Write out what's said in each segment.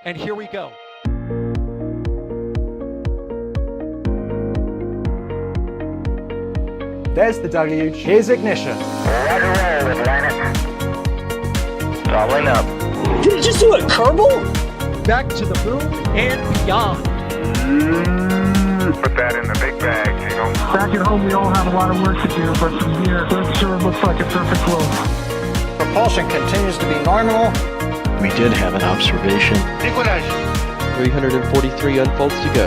And here we go. There's the deluge. Here's ignition. Roger, roll, Atlantic. Doubling up. Did he just do a Kerbal? Back to the moon and beyond. Put that in the big bag, you know. Back at home, we all have a lot of work to do, but from here, it sure looks like a perfect flow. Propulsion continues to be nominal. We did have an observation. Equalization. 343 unfolds to go.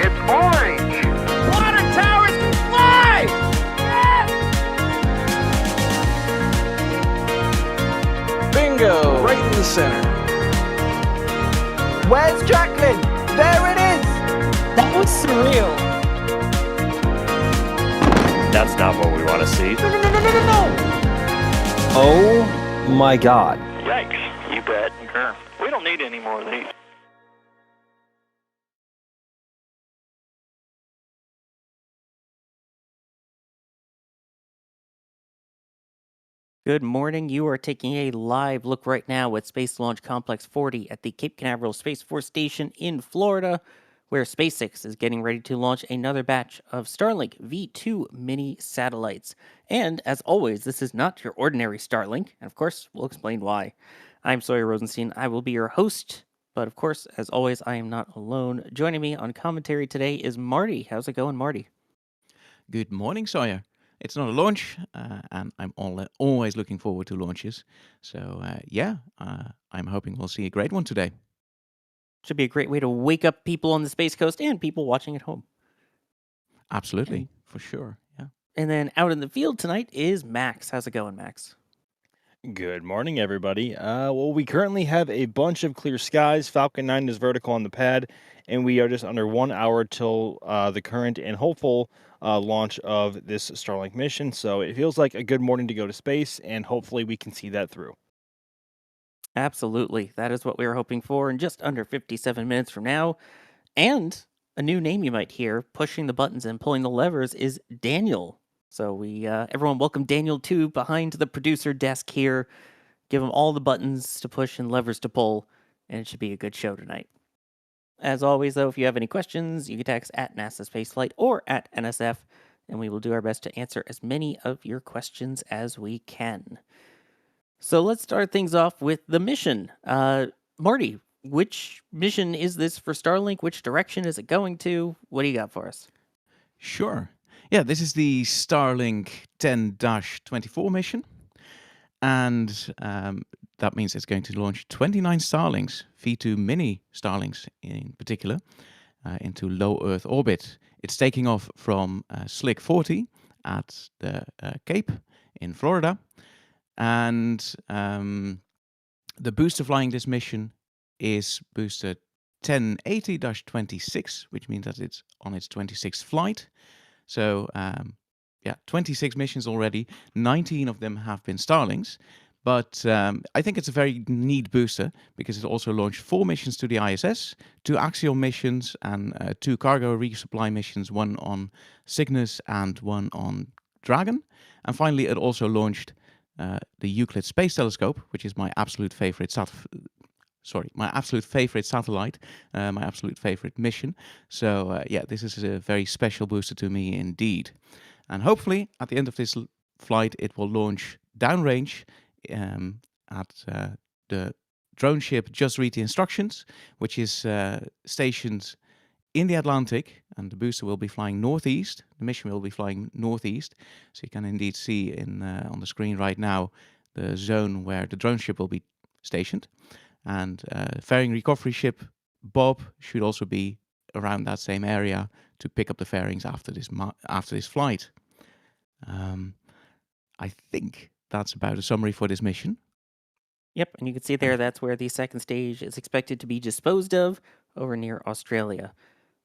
It's orange. Water towers can fly! Bingo! Right in the center. Where's Jacqueline? There it is! That was surreal. That's not what we want to see. No! Oh my god. Yikes. You bet. Sure. We don't need any more of these. Good morning. You are taking a live look right now at Space Launch Complex 40 at the Cape Canaveral Space Force Station in Florida, where SpaceX is getting ready to launch another batch of Starlink V2 mini satellites. And as always, this is not your ordinary Starlink, and of course, we'll explain why. I'm Sawyer Rosenstein. I will be your host, but of course, as always, I am not alone. Joining me on commentary today is Marty. How's it going, Marty? Good morning, Sawyer. It's not a launch, and I'm always looking forward to launches. So, I'm hoping we'll see a great one today. Should be a great way to wake up people on the Space Coast and people watching at home. Absolutely, for sure. Yeah. And then out in the field tonight is Max. How's it going, Max? Good morning, everybody. Well, we currently have a bunch of clear skies. Falcon 9 is vertical on the pad, and we are just under 1 hour till the current and hopeful launch of this Starlink mission. So it feels like a good morning to go to space, and hopefully we can see that through. Absolutely. That is what we were hoping for in just under 57 minutes from now. And a new name you might hear pushing the buttons and pulling the levers is Daniel. So we everyone welcome Daniel too behind the producer desk here. Give him all the buttons to push and levers to pull, and it should be a good show tonight. As always, though, if you have any questions, you can text at NASA Spaceflight or at NSF, and we will do our best to answer as many of your questions as we can. So let's start things off with the mission. Marty, which mission is this for Starlink? Which direction is it going to? What do you got for us? Sure. Yeah, this is the Starlink 10-24 mission. And that means it's going to launch 29 Starlinks, V2 mini Starlinks in particular, into low Earth orbit. It's taking off from Slick 40 at the Cape in Florida. And the booster flying this mission is booster 1080-26, which means that it's on its 26th flight. So, 26 missions already. 19 of them have been Starlinks. But I think it's a very neat booster because it also launched 4 missions to the ISS, 2 axial missions, and 2 cargo resupply missions, one on Cygnus and one on Dragon. And finally, it also launched the Euclid Space Telescope, which is my absolute favorite satellite, my absolute favorite mission. So, this is a very special booster to me indeed. And hopefully, at the end of this flight, it will launch downrange at the drone ship Just Read the Instructions, which is stationed in the Atlantic, and the booster will be flying northeast. The mission will be flying northeast, so you can indeed see on the screen right now the zone where the drone ship will be stationed. And fairing recovery ship Bob should also be around that same area to pick up the fairings after this flight. I think that's about a summary for this mission. Yep, and you can see there that's where the second stage is expected to be disposed of over near Australia.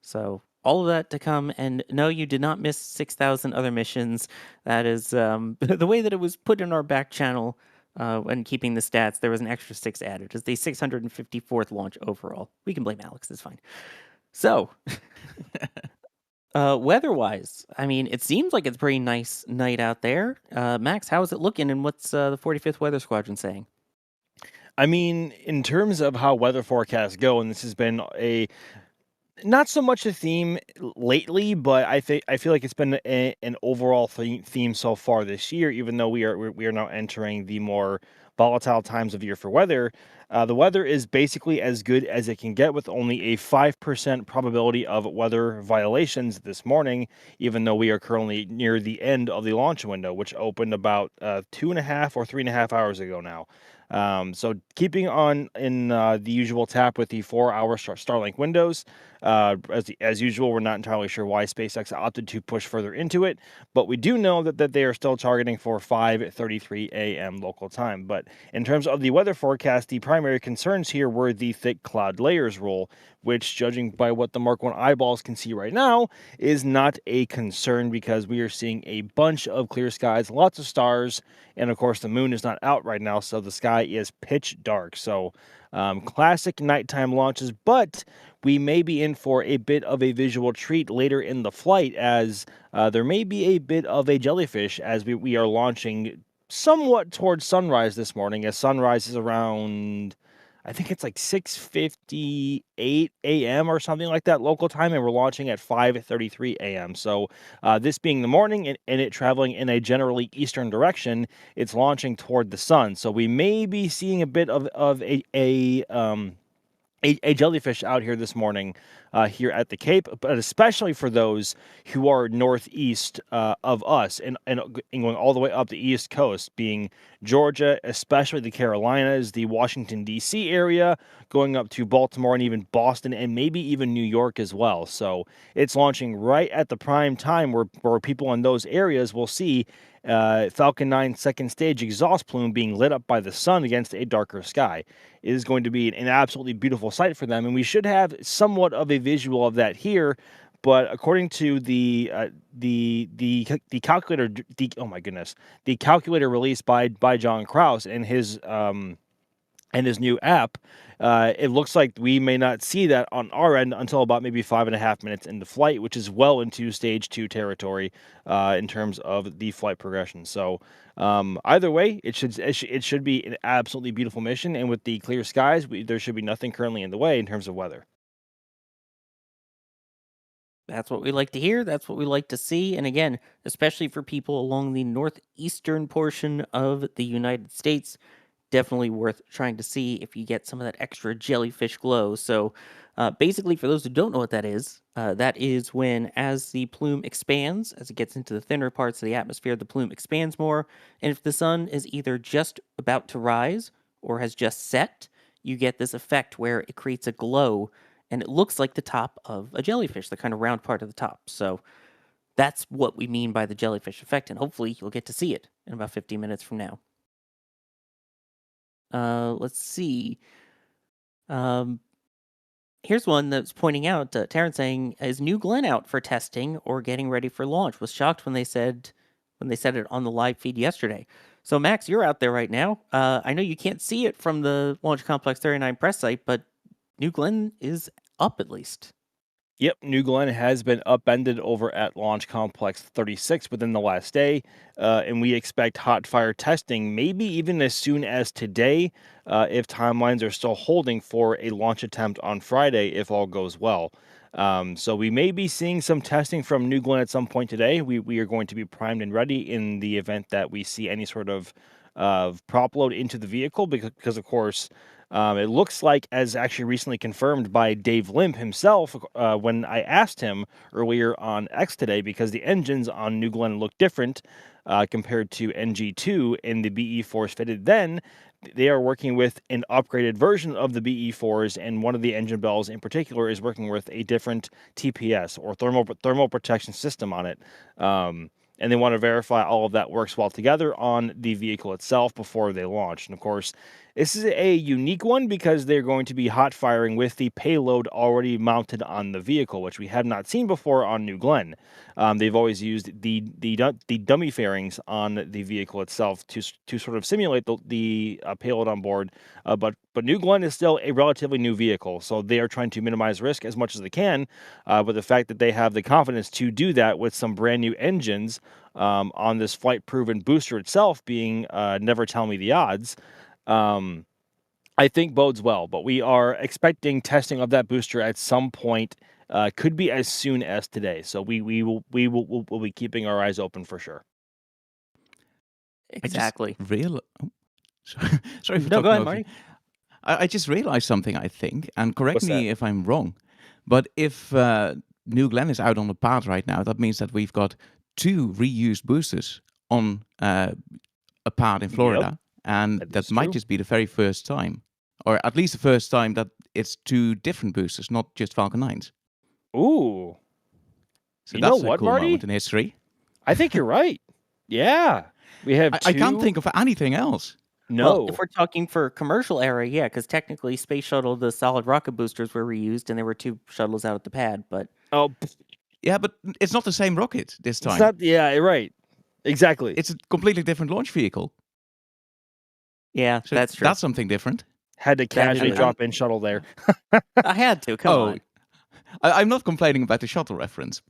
So all of that to come, and no, you did not miss 6,000 other missions. That is the way that it was put in our back channel when keeping the stats. There was an extra 6 added. It's the 654th launch overall. We can blame Alex, it's fine. So, weather-wise, I mean, it seems like it's a pretty nice night out there. Max, how is it looking, and what's the 45th Weather Squadron saying? I mean, in terms of how weather forecasts go, and this has been not so much a theme lately, but I feel like it's been an overall theme so far this year. Even though we are now entering the more volatile times of year for weather, the weather is basically as good as it can get, with only a 5% probability of weather violations this morning. Even though we are currently near the end of the launch window, which opened about 2.5 or 3.5 hours ago now. So keeping on in the usual tap with the 4-hour Starlink windows. As usual, we're not entirely sure why SpaceX opted to push further into it, but we do know that they are still targeting for 5:33 a.m. local time. But in terms of the weather forecast, the primary concerns here were the thick cloud layers rule, which, judging by what the Mark 1 eyeballs can see right now, is not a concern because we are seeing a bunch of clear skies, lots of stars, and of course the moon is not out right now, so the sky is pitch dark. So classic nighttime launches, but we may be in for a bit of a visual treat later in the flight, as there may be a bit of a jellyfish as we are launching somewhat towards sunrise this morning, as sunrise is around, I think it's like 6:58 a.m. or something like that local time, and we're launching at 5:33 a.m. So this being the morning and it traveling in a generally eastern direction, it's launching toward the sun. So we may be seeing a bit of a jellyfish out here this morning here at the Cape, but especially for those who are northeast of us and going all the way up the East Coast, being Georgia, especially the Carolinas, the Washington, D.C. area, going up to Baltimore and even Boston and maybe even New York as well. So it's launching right at the prime time where people in those areas will see Falcon 9 second stage exhaust plume being lit up by the sun against a darker sky. It is going to be an absolutely beautiful sight for them, and we should have somewhat of a visual of that here. But according to the calculator, the calculator released by John Krause and his new app, it looks like we may not see that on our end until about maybe 5.5 minutes into flight, which is well into stage 2 territory in terms of the flight progression. So either way, it should be an absolutely beautiful mission, and with the clear skies, there should be nothing currently in the way in terms of weather. That's what we like to hear. That's what we like to see. And again, especially for people along the northeastern portion of the United States, definitely worth trying to see if you get some of that extra jellyfish glow. So basically, for those who don't know what that is when, as the plume expands, as it gets into the thinner parts of the atmosphere, the plume expands more. And if the sun is either just about to rise or has just set, you get this effect where it creates a glow and it looks like the top of a jellyfish, the kind of round part of the top. So that's what we mean by the jellyfish effect, and hopefully you'll get to see it in about 15 minutes from now. Let's see. Here's one that's pointing out, Taryn saying, is New Glenn out for testing or getting ready for launch? Was shocked when they said it on the live feed yesterday. So Max, you're out there right now. I know you can't see it from the Launch Complex 39 press site, but New Glenn is up at least. Yep, New Glenn has been upended over at Launch Complex 36 within the last day, and we expect hot fire testing maybe even as soon as today if timelines are still holding for a launch attempt on Friday if all goes well. So we may be seeing some testing from New Glenn at some point today. We are going to be primed and ready in the event that we see any sort of prop load into the vehicle because of course, it looks like, as actually recently confirmed by Dave Limp himself, when I asked him earlier on X today, because the engines on New Glenn look different compared to NG2 and the BE4s fitted then. They are working with an upgraded version of the BE4s, and one of the engine bells in particular is working with a different TPS or thermal protection system on it. And they want to verify all of that works well together on the vehicle itself before they launch. And of course, this is a unique one because they're going to be hot firing with the payload already mounted on the vehicle, which we have not seen before on New Glenn. They've always used the dummy fairings on the vehicle itself to sort of simulate the payload on board. But New Glenn is still a relatively new vehicle, so they are trying to minimize risk as much as they can. But the fact that they have the confidence to do that with some brand new engines on this flight-proven booster itself being never tell me the odds. I think bodes well, but we are expecting testing of that booster at some point. Could be as soon as today. So we'll be keeping our eyes open for sure. Exactly. Sorry for No, go talking ahead, over you. Marty. I just realized something, I think, and correct What's me that? if I'm wrong, but if New Glenn is out on the pad right now, that means that we've got 2 reused boosters on a pad in Florida, and that that is might true. just be the very first time, or at least the first time that it's 2 different boosters, not just Falcon 9s. Ooh. So You know that's a what, cool moment Marty? in history. I think you're right. Yeah. We have I can't two. think of anything else. Well, if No. we're talking for commercial era, yeah, because technically Space Shuttle, the solid rocket boosters were reused, and there were 2 shuttles out at the pad. But Oh, Yeah, but it's not the same rocket this it's time. not. Yeah, right. Exactly. It's a completely different launch vehicle. yeah, So that's true. that's something different. Had to casually is- drop in shuttle there. I had to. Come on. I'm not complaining about the shuttle reference.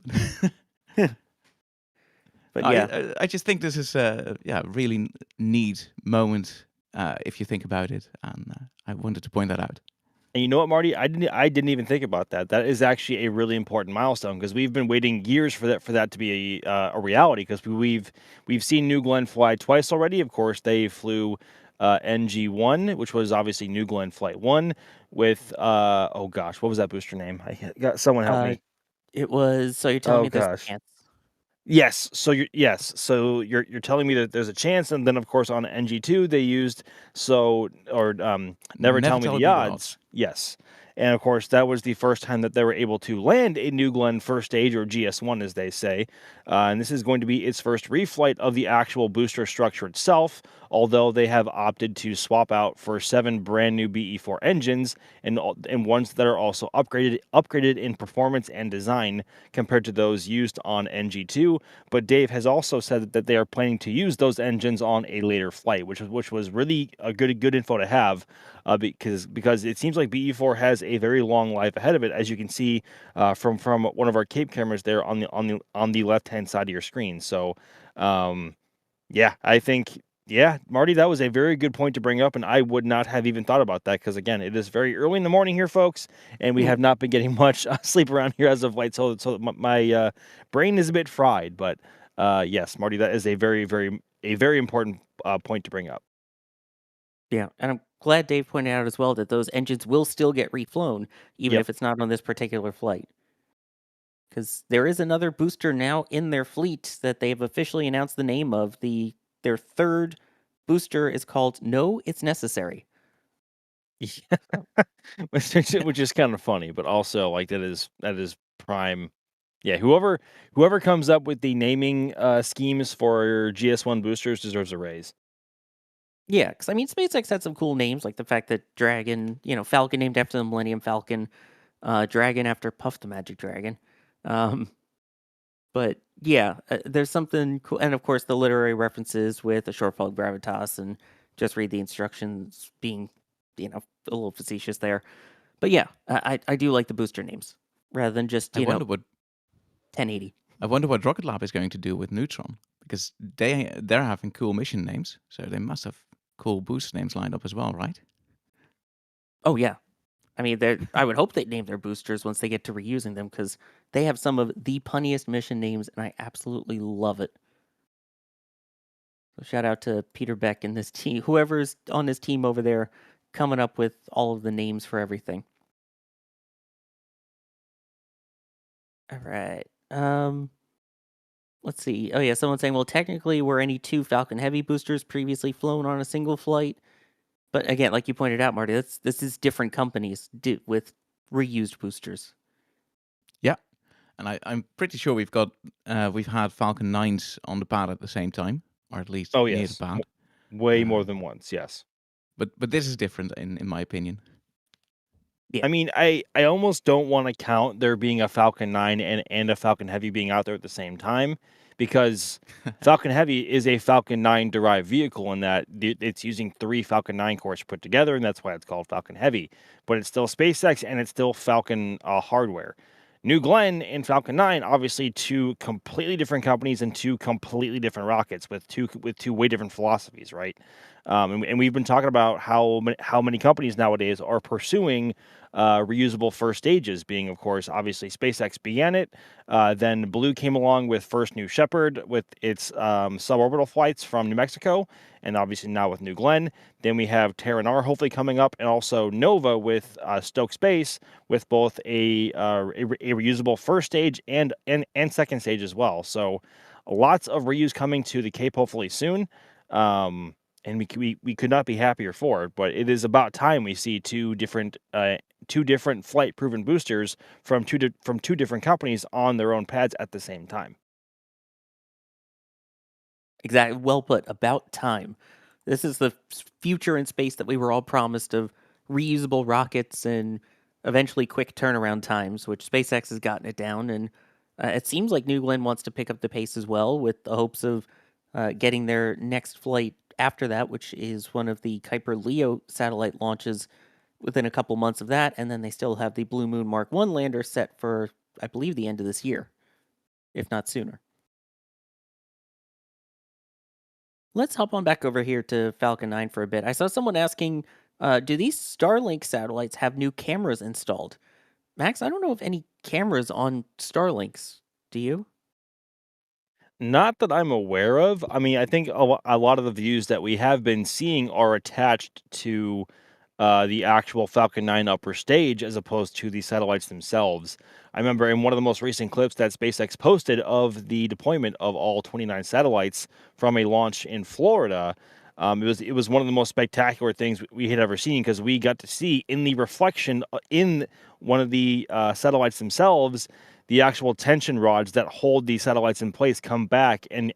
But yeah, I just think this is a really neat moment if you think about it, and I wanted to point that out. And you know what, Marty? I didn't even think about that. That is actually a really important milestone because we've been waiting years for that to be a reality. Because we've seen New Glenn fly twice already. Of course, they flew NG1, which was obviously New Glenn Flight 1 with oh gosh, what was that booster name? I got someone help me. it was. So you're telling Oh me there's a gosh. chance? Yes. So you're telling me that there's a chance, and then of course on NG2 they used never tell me the odds. Yes. And of course that was the first time that they were able to land a New Glenn first stage, or GS1 as they say. And this is going to be its first reflight of the actual booster structure itself, although they have opted to swap out for 7 brand new BE4 engines and ones that are also upgraded in performance and design compared to those used on NG2. But Dave has also said that they are planning to use those engines on a later flight, which was really a good info to have, because it seems like BE4 has a very long life ahead of it, as you can see from one of our Cape cameras there on the left hand side of your screen. So, yeah, I think. Yeah, Marty, that was a very good point to bring up, and I would not have even thought about that because, again, it is very early in the morning here, folks, and we have not been getting much sleep around here as of late, so my brain is a bit fried. But yes, Marty, that is a very important point to bring up. Yeah, and I'm glad Dave pointed out as well that those engines will still get reflown, even Yep. if it's not on this particular flight. Because there is another booster now in their fleet that they've officially announced the name of. Their third booster is called No, It's Necessary. Which is kind of funny, but also like that is prime. Yeah, whoever comes up with the naming schemes for GS1 boosters deserves a raise. Yeah, because I mean, SpaceX had some cool names, like the fact that Dragon, Falcon named after the Millennium Falcon, Dragon after Puff the Magic Dragon. But yeah, there's something cool, and of course the literary references with a shortfall gravitas and just read the instructions being, a little facetious there. But yeah, I do like the booster names rather than just I wonder what 1080. I wonder what Rocket Lab is going to do with Neutron, because they're having cool mission names, so they must have cool booster names lined up as well, right? Oh yeah, I mean, I would hope they name their boosters once they get to reusing them, because they have some of the punniest mission names, and I absolutely love it. So shout out to Peter Beck and this team, whoever's on his team over there, coming up with all of the names for everything. All right. Let's see. Oh yeah, someone's saying, well, technically, were any 2 Falcon Heavy boosters previously flown on a single flight? But again, like you pointed out, Marty, this is different companies with reused boosters. Yeah, and I'm pretty sure we've had Falcon 9s on the pad at the same time, or at least Oh near yes, the pad. way more than once. Yes. But this is different in my opinion. Yeah. I mean, I almost don't want to count there being a Falcon 9 and a Falcon Heavy being out there at the same time, because Falcon Heavy is a Falcon 9 derived vehicle in that it's using 3 Falcon 9 cores put together, and that's why it's called Falcon Heavy. But it's still SpaceX and it's still Falcon hardware. New Glenn and Falcon 9, obviously 2 completely different companies and 2 completely different rockets with two way different philosophies, right? And we've been talking about how many companies nowadays are pursuing reusable first stages, being, of course, obviously SpaceX began it. Then Blue came along with first New Shepard with its suborbital flights from New Mexico, and obviously now with New Glenn. Then we have Terranar hopefully coming up, and also Nova with Stoke Space with both a reusable first stage and second stage as well. So lots of reuse coming to the Cape hopefully soon. And we could not be happier for it, but it is about time we see two different flight proven boosters from two different companies on their own pads at the same time. Exactly. Well put. About time. This is the future in space that we were all promised of reusable rockets and eventually quick turnaround times, which SpaceX has gotten it down. And it seems like New Glenn wants to pick up the pace as well, with the hopes of getting their next flight after that, which is one of the Kuiper Leo satellite launches within a couple months of that. And then they still have the Blue Moon Mark 1 lander set for, I believe, the end of this year, if not sooner. Let's hop on back over here to Falcon 9 for a bit. I saw someone asking, do these Starlink satellites have new cameras installed? Max, I don't know of any cameras on Starlinks. Do you? Not that I'm aware of. I mean, I think a lot of the views that we have been seeing are attached to the actual Falcon 9 upper stage as opposed to the satellites themselves. I remember in one of the most recent clips that SpaceX posted of the deployment of all 29 satellites from a launch in Florida. It was one of the most spectacular things we had ever seen, because we got to see in the reflection in one of the satellites themselves, the actual tension rods that hold these satellites in place come back and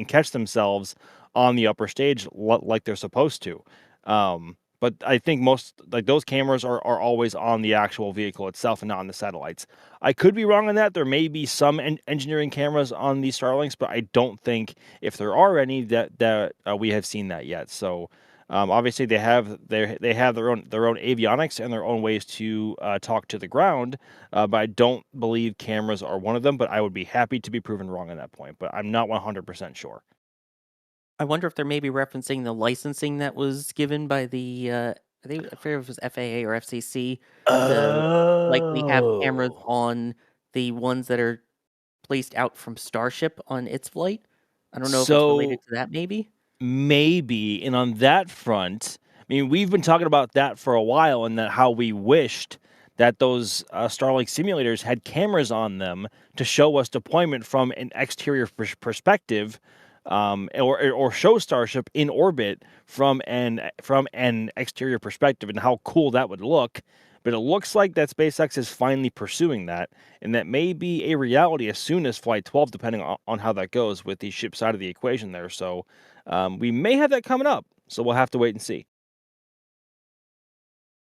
catch themselves on the upper stage like they're supposed to. But I think most, like, those cameras are always on the actual vehicle itself and not on the satellites. I could be wrong on that. There may be some engineering cameras on these Starlinks, but I don't think, if there are any, that we have seen that yet. So obviously they have their own avionics and their own ways to talk to the ground. But I don't believe cameras are one of them. But I would be happy to be proven wrong on that point. But I'm not 100% sure. I wonder if they're maybe referencing the licensing that was given by the, I forget if it was FAA or FCC, to likely have cameras on the ones that are placed out from Starship on its flight. I don't know if it's related to that, maybe? Maybe. And on that front, I mean, we've been talking about that for a while, and that how we wished that those Starlink simulators had cameras on them to show us deployment from an exterior perspective, or show Starship in orbit from an exterior perspective, and how cool that would look. But it looks like that SpaceX is finally pursuing that, and that may be a reality as soon as Flight 12, depending on how that goes with the ship side of the equation there. So we may have that coming up, so we'll have to wait and see.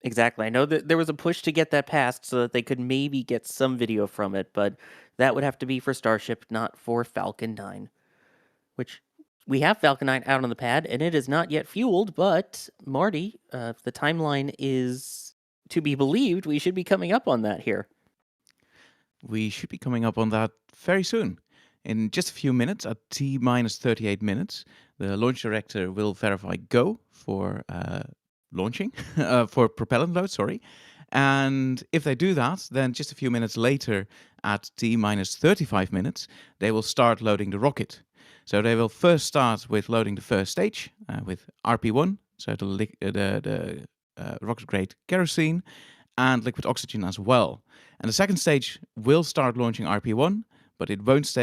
Exactly. I know that there was a push to get that passed so that they could maybe get some video from it, but that would have to be for Starship, not for Falcon 9. Which we have Falcon 9 out on the pad, and it is not yet fueled, but Marty, if the timeline is to be believed, we should be coming up on that here. We should be coming up on that very soon. In just a few minutes, at T-minus 38 minutes, the launch director will verify go for launching, for propellant load, sorry. And if they do that, then just a few minutes later, at T-minus 35 minutes, they will start loading the rocket. So they will first start with loading the first stage with RP1, so the rocket-grade kerosene, and liquid oxygen as well. And the second stage will start launching RP1, but it won't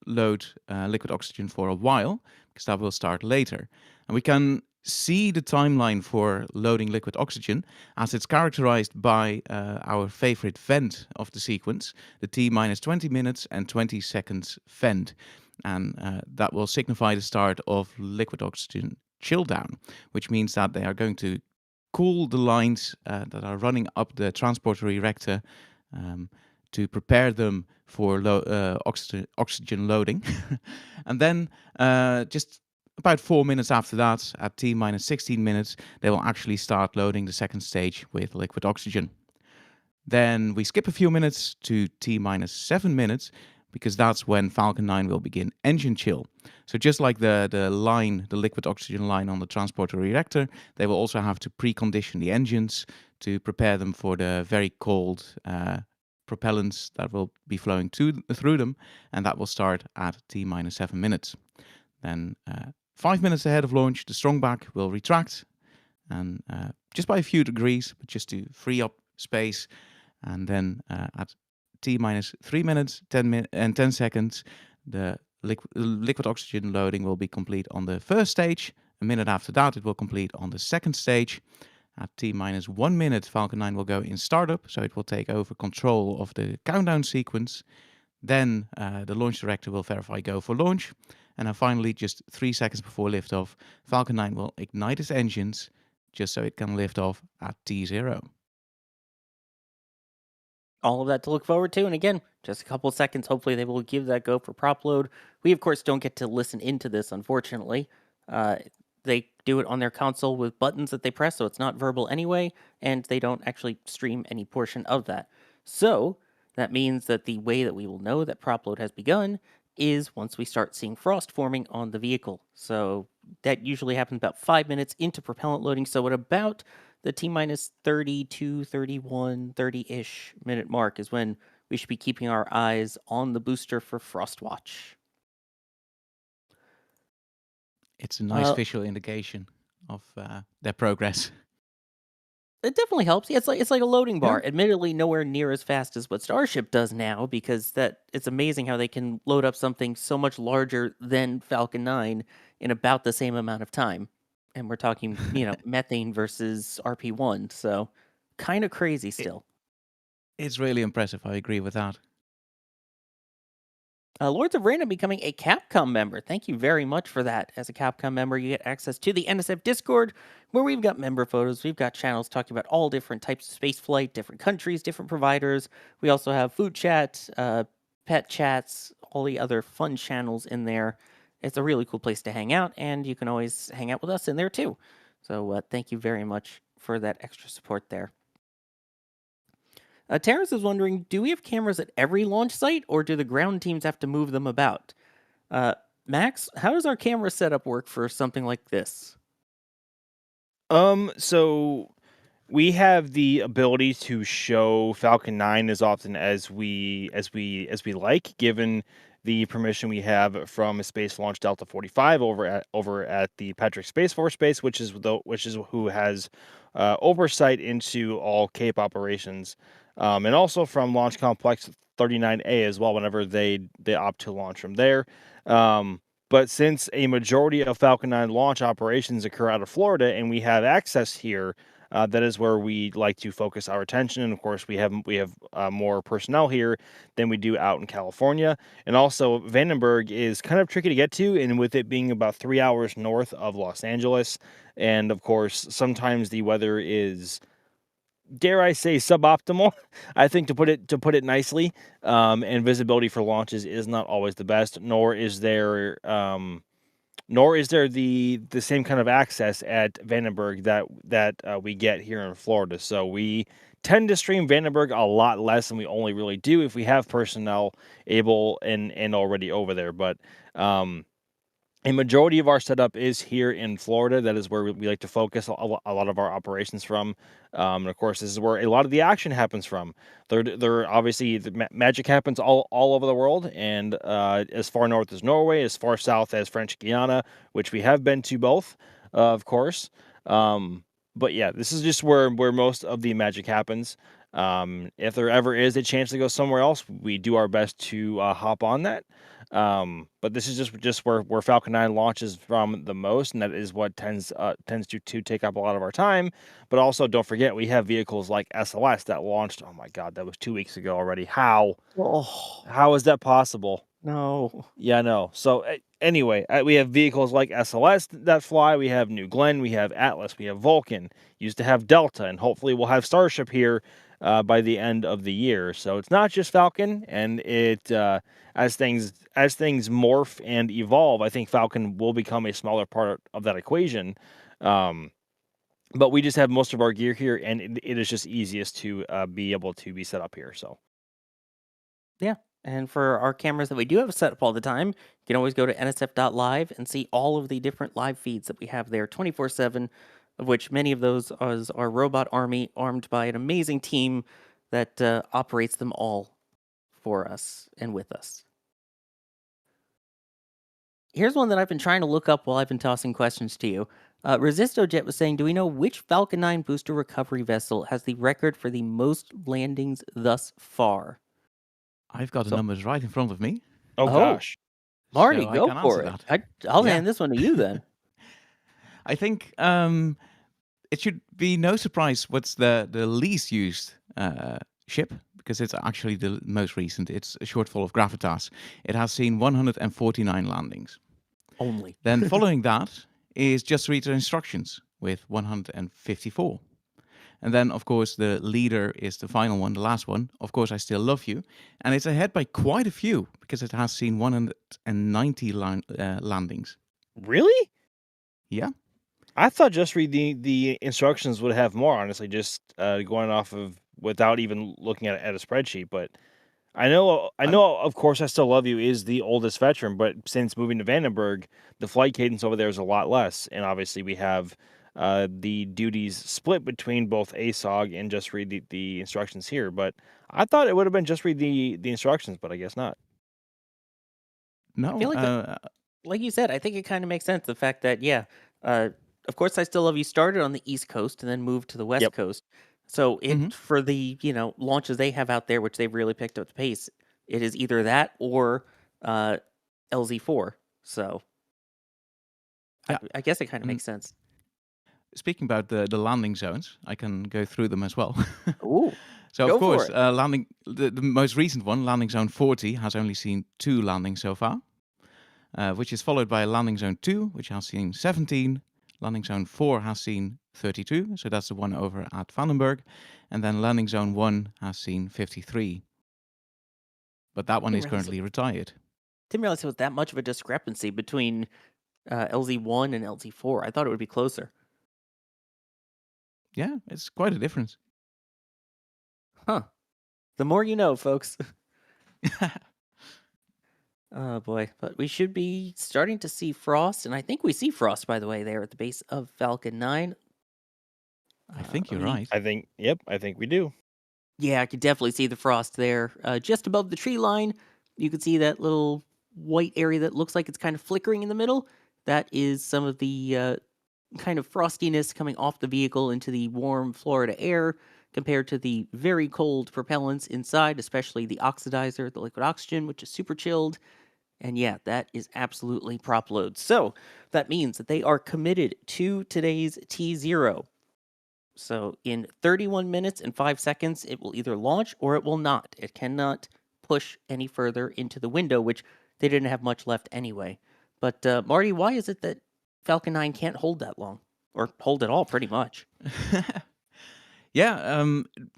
load liquid oxygen for a while, because that will start later. And we can see the timeline for loading liquid oxygen as it's characterized by our favorite vent of the sequence, the T-minus 20 minutes and 20 seconds vent. And that will signify the start of liquid oxygen chill down, which means that they are going to cool the lines that are running up the transporter erector to prepare them for oxygen loading. And then just about 4 minutes after that, at T-minus 16 minutes, they will actually start loading the second stage with liquid oxygen. Then we skip a few minutes to T-minus 7 minutes, because that's when Falcon 9 will begin engine chill. So just like the liquid oxygen line on the transporter reactor, they will also have to precondition the engines to prepare them for the very cold propellants that will be flowing through them, and that will start at T-minus 7 minutes. Then 5 minutes ahead of launch, the strong back will retract, and just by a few degrees, but just to free up space. And then at T-minus 3 minutes and 10 seconds, the liquid oxygen loading will be complete on the first stage. A minute after that, it will complete on the second stage. At T-minus 1 minute, Falcon 9 will go in startup, so it will take over control of the countdown sequence. Then the launch director will verify go for launch. And then finally, just 3 seconds before liftoff, Falcon 9 will ignite its engines, just so it can lift off at T0. All of that to look forward to. And again, just a couple of seconds. Hopefully they will give that go for prop load. We, of course, don't get to listen into this, unfortunately. They do it on their console with buttons that they press, so it's not verbal anyway, and they don't actually stream any portion of that. So that means that the way that we will know that prop load has begun is once we start seeing frost forming on the vehicle. So that usually happens about 5 minutes into propellant loading. So at about the T-minus 32, 31, 30-ish minute mark is when we should be keeping our eyes on the booster for frost watch. It's a nice visual indication of their progress. It definitely helps. Yeah, it's like a loading bar. Yeah. Admittedly, nowhere near as fast as what Starship does now, because it's amazing how they can load up something so much larger than Falcon 9 in about the same amount of time. And we're talking, methane versus RP1, so kind of crazy still. It's really impressive. I agree with that. Lords of Random becoming a Capcom member. Thank you very much for that. As a Capcom member, you get access to the NSF Discord, where we've got member photos. We've got channels talking about all different types of spaceflight, different countries, different providers. We also have food chat, pet chats, all the other fun channels in there. It's a really cool place to hang out, and you can always hang out with us in there too. So thank you very much for that extra support there. Terrence is wondering, do we have cameras at every launch site, or do the ground teams have to move them about? Max, how does our camera setup work for something like this? So we have the ability to show Falcon 9 as often as we like, given the permission we have from Space Launch Delta 45 over at the Patrick Space Force Base, which is who has oversight into all CAPE operations. And also from Launch Complex 39A as well, whenever they opt to launch from there. But since a majority of Falcon 9 launch operations occur out of Florida and we have access here, that is where we like to focus our attention. And of course, we have more personnel here than we do out in California. And also, Vandenberg is kind of tricky to get to, and with it being about 3 hours north of Los Angeles, and of course, sometimes the weather is, dare I say, suboptimal, I think, to put it nicely. And visibility for launches is not always the best, nor is there the same kind of access at Vandenberg that we get here in Florida. So we tend to stream Vandenberg a lot less than we only really do if we have personnel able and already over there. But a majority of our setup is here in Florida. That is where we like to focus a lot of our operations from. And of course, this is where a lot of the action happens from. There obviously the magic happens all over the world, and as far north as Norway, as far south as French Guiana, which we have been to both, of course. But yeah, this is just where most of the magic happens. If there ever is a chance to go somewhere else, we do our best to hop on that. But this is just where Falcon 9 launches from the most, and that is what tends to take up a lot of our time. But also, don't forget, we have vehicles like SLS that launched. Oh my God, that was 2 weeks ago already. How is that possible? No. Yeah, no. So anyway, we have vehicles like SLS that fly. We have New Glenn. We have Atlas. We have Vulcan. Used to have Delta, and hopefully we'll have Starship here by the end of the year. So it's not just Falcon, and it as things morph and evolve, I think Falcon will become a smaller part of that equation. But we just have most of our gear here, and it is just easiest to be able to be set up here. So yeah, And for our cameras that we do have set up all the time, you can always go to nsf.live and see all of the different live feeds that we have there 24/7, of which many of those are our robot army armed by an amazing team that operates them all for us and with us. Here's one that I've been trying to look up while I've been tossing questions to you. Resistojet was saying, do we know which Falcon 9 booster recovery vessel has the record for the most landings thus far? I've got the numbers right in front of me. Oh, gosh. Marty, so I go can for answer it. that. I'll Yeah. hand this one to you then. I think it should be no surprise what's the least used ship, because it's actually the most recent. It's a shortfall of Gravitas. It has seen 149 landings. Only. Then following that is Just Read the Instructions with 154. And then, of course, the leader is the final one, the last one. Of course, I Still Love You. And it's ahead by quite a few, because it has seen 190 landings. Really? Yeah. I thought Just Read the Instructions would have more, honestly, just going off of without even looking at a spreadsheet. But I know, of course, I Still Love You is the oldest veteran, but since moving to Vandenberg, the flight cadence over there is a lot less. And obviously, we have the duties split between both ASOG and Just Read the Instructions here. But I thought it would have been Just Read the Instructions, but I guess not. No. I feel like like you said, I think it kind of makes sense. The fact that, of course, I Still Love You started on the East Coast and then moved to the West Coast. So for the launches they have out there, which they've really picked up the pace, it is either that or LZ4. So I guess it kind of makes sense. Speaking about the landing zones, I can go through them as well. Ooh. So Go of course, for it. landing the most recent one, landing zone 40, has only seen 2 landings so far, which is followed by landing zone 2, which has seen 17. Landing zone 4 has seen 32, so that's the one over at Vandenberg, and then landing zone 1 has seen 53. But that one is currently retired. Didn't realize it was that much of a discrepancy between LZ1 and LZ4. I thought it would be closer. Yeah, it's quite a difference. Huh. The more you know, folks. Oh boy, but we should be starting to see frost, and I think we see frost, by the way, there at the base of Falcon 9. I think you're right. I think we do. Yeah, I could definitely see the frost there. Just above the tree line, you can see that little white area that looks like it's kind of flickering in the middle. That is some of the kind of frostiness coming off the vehicle into the warm Florida air compared to the very cold propellants inside, especially the oxidizer, the liquid oxygen, which is super chilled. And yeah, that is absolutely prop load. So that means that they are committed to today's T0. So in 31 minutes and 5 seconds, it will either launch or it will not. It cannot push any further into the window, which they didn't have much left anyway. But Marty, why is it that Falcon 9 can't hold that long? Or hold at all, pretty much. Yeah,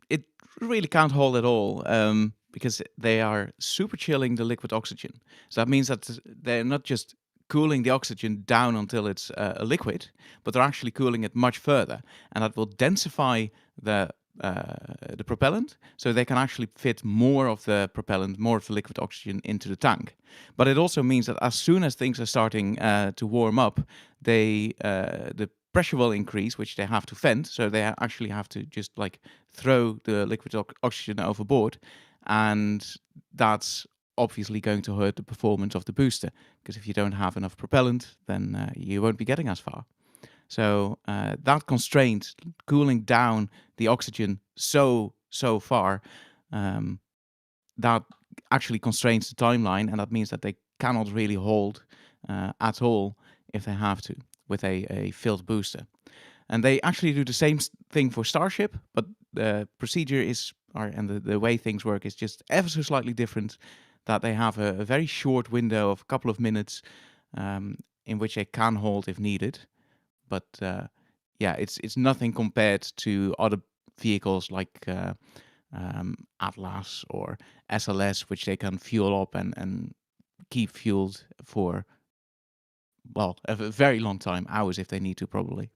it really can't hold at all, because they are super chilling the liquid oxygen. So that means that they're not just cooling the oxygen down until it's a liquid, but they're actually cooling it much further, and that will densify the propellant, so they can actually fit more of the propellant, more of the liquid oxygen into the tank. But it also means that as soon as things are starting to warm up, the pressure will increase, which they have to vent, so they actually have to just like throw the liquid oxygen overboard, and that's obviously going to hurt the performance of the booster, because if you don't have enough propellant, then you won't be getting as far. So that constraint, cooling down the oxygen so far, that actually constrains the timeline, and that means that they cannot really hold at all if they have to with a filled booster. And they actually do the same thing for Starship, but the procedure and the way things work is just ever so slightly different, that they have a very short window of a couple of minutes in which they can hold if needed. But yeah, it's nothing compared to other vehicles like Atlas or SLS, which they can fuel up and keep fueled for, well, a very long time, hours if they need to, probably.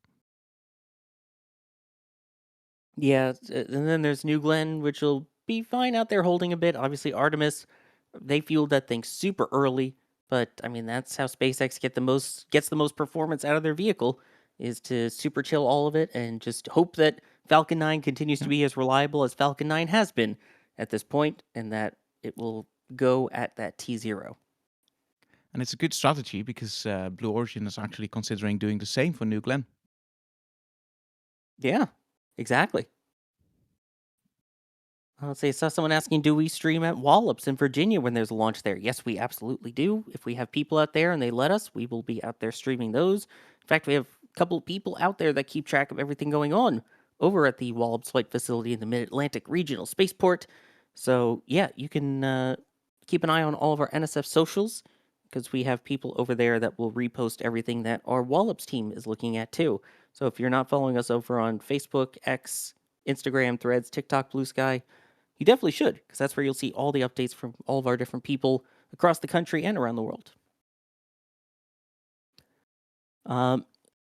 Yeah, and then there's New Glenn, which will be fine out there holding a bit. Obviously, Artemis, They fueled that thing super early, but I mean that's how SpaceX gets the most performance out of their vehicle, is to super chill all of it and just hope that Falcon 9 continues to be as reliable as Falcon 9 has been at this point, and that it will go at that T0. And it's a good strategy because Blue Origin is actually considering doing the same for New Glenn. Yeah, exactly. Let's say I saw someone asking, do we stream at Wallops in Virginia when there's a launch there? Yes, we absolutely do. If we have people out there and they let us, we will be out there streaming those. In fact, we have a couple of people out there that keep track of everything going on over at the Wallops Flight Facility in the Mid-Atlantic Regional Spaceport. So, yeah, you can keep an eye on all of our NSF socials because we have people over there that will repost everything that our Wallops team is looking at too. So if you're not following us over on Facebook, X, Instagram, Threads, TikTok, Blue Sky, you definitely should, because that's where you'll see all the updates from all of our different people across the country and around the world.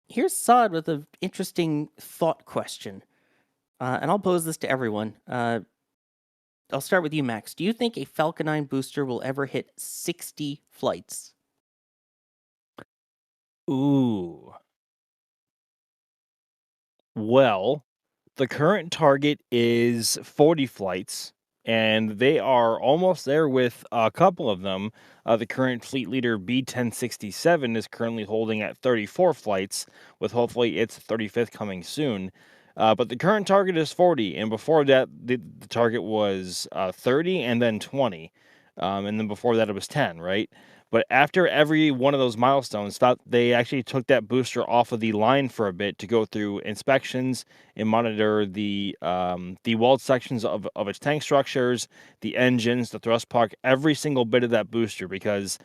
Here's Saad with an interesting thought question, and I'll pose this to everyone. I'll start with you, Max. Do you think a Falcon 9 booster will ever hit 60 flights? Ooh. Well, the current target is 40 flights, and they are almost there with a couple of them. The current fleet leader B1067 is currently holding at 34 flights, with hopefully its 35th coming soon. But the current target is 40, and before that, the target was 30 and then 20. And then before that, it was 10, right? But after every one of those milestones, they actually took that booster off of the line for a bit to go through inspections and monitor the walled sections of its tank structures, the engines, the thrust puck, every single bit of that booster, because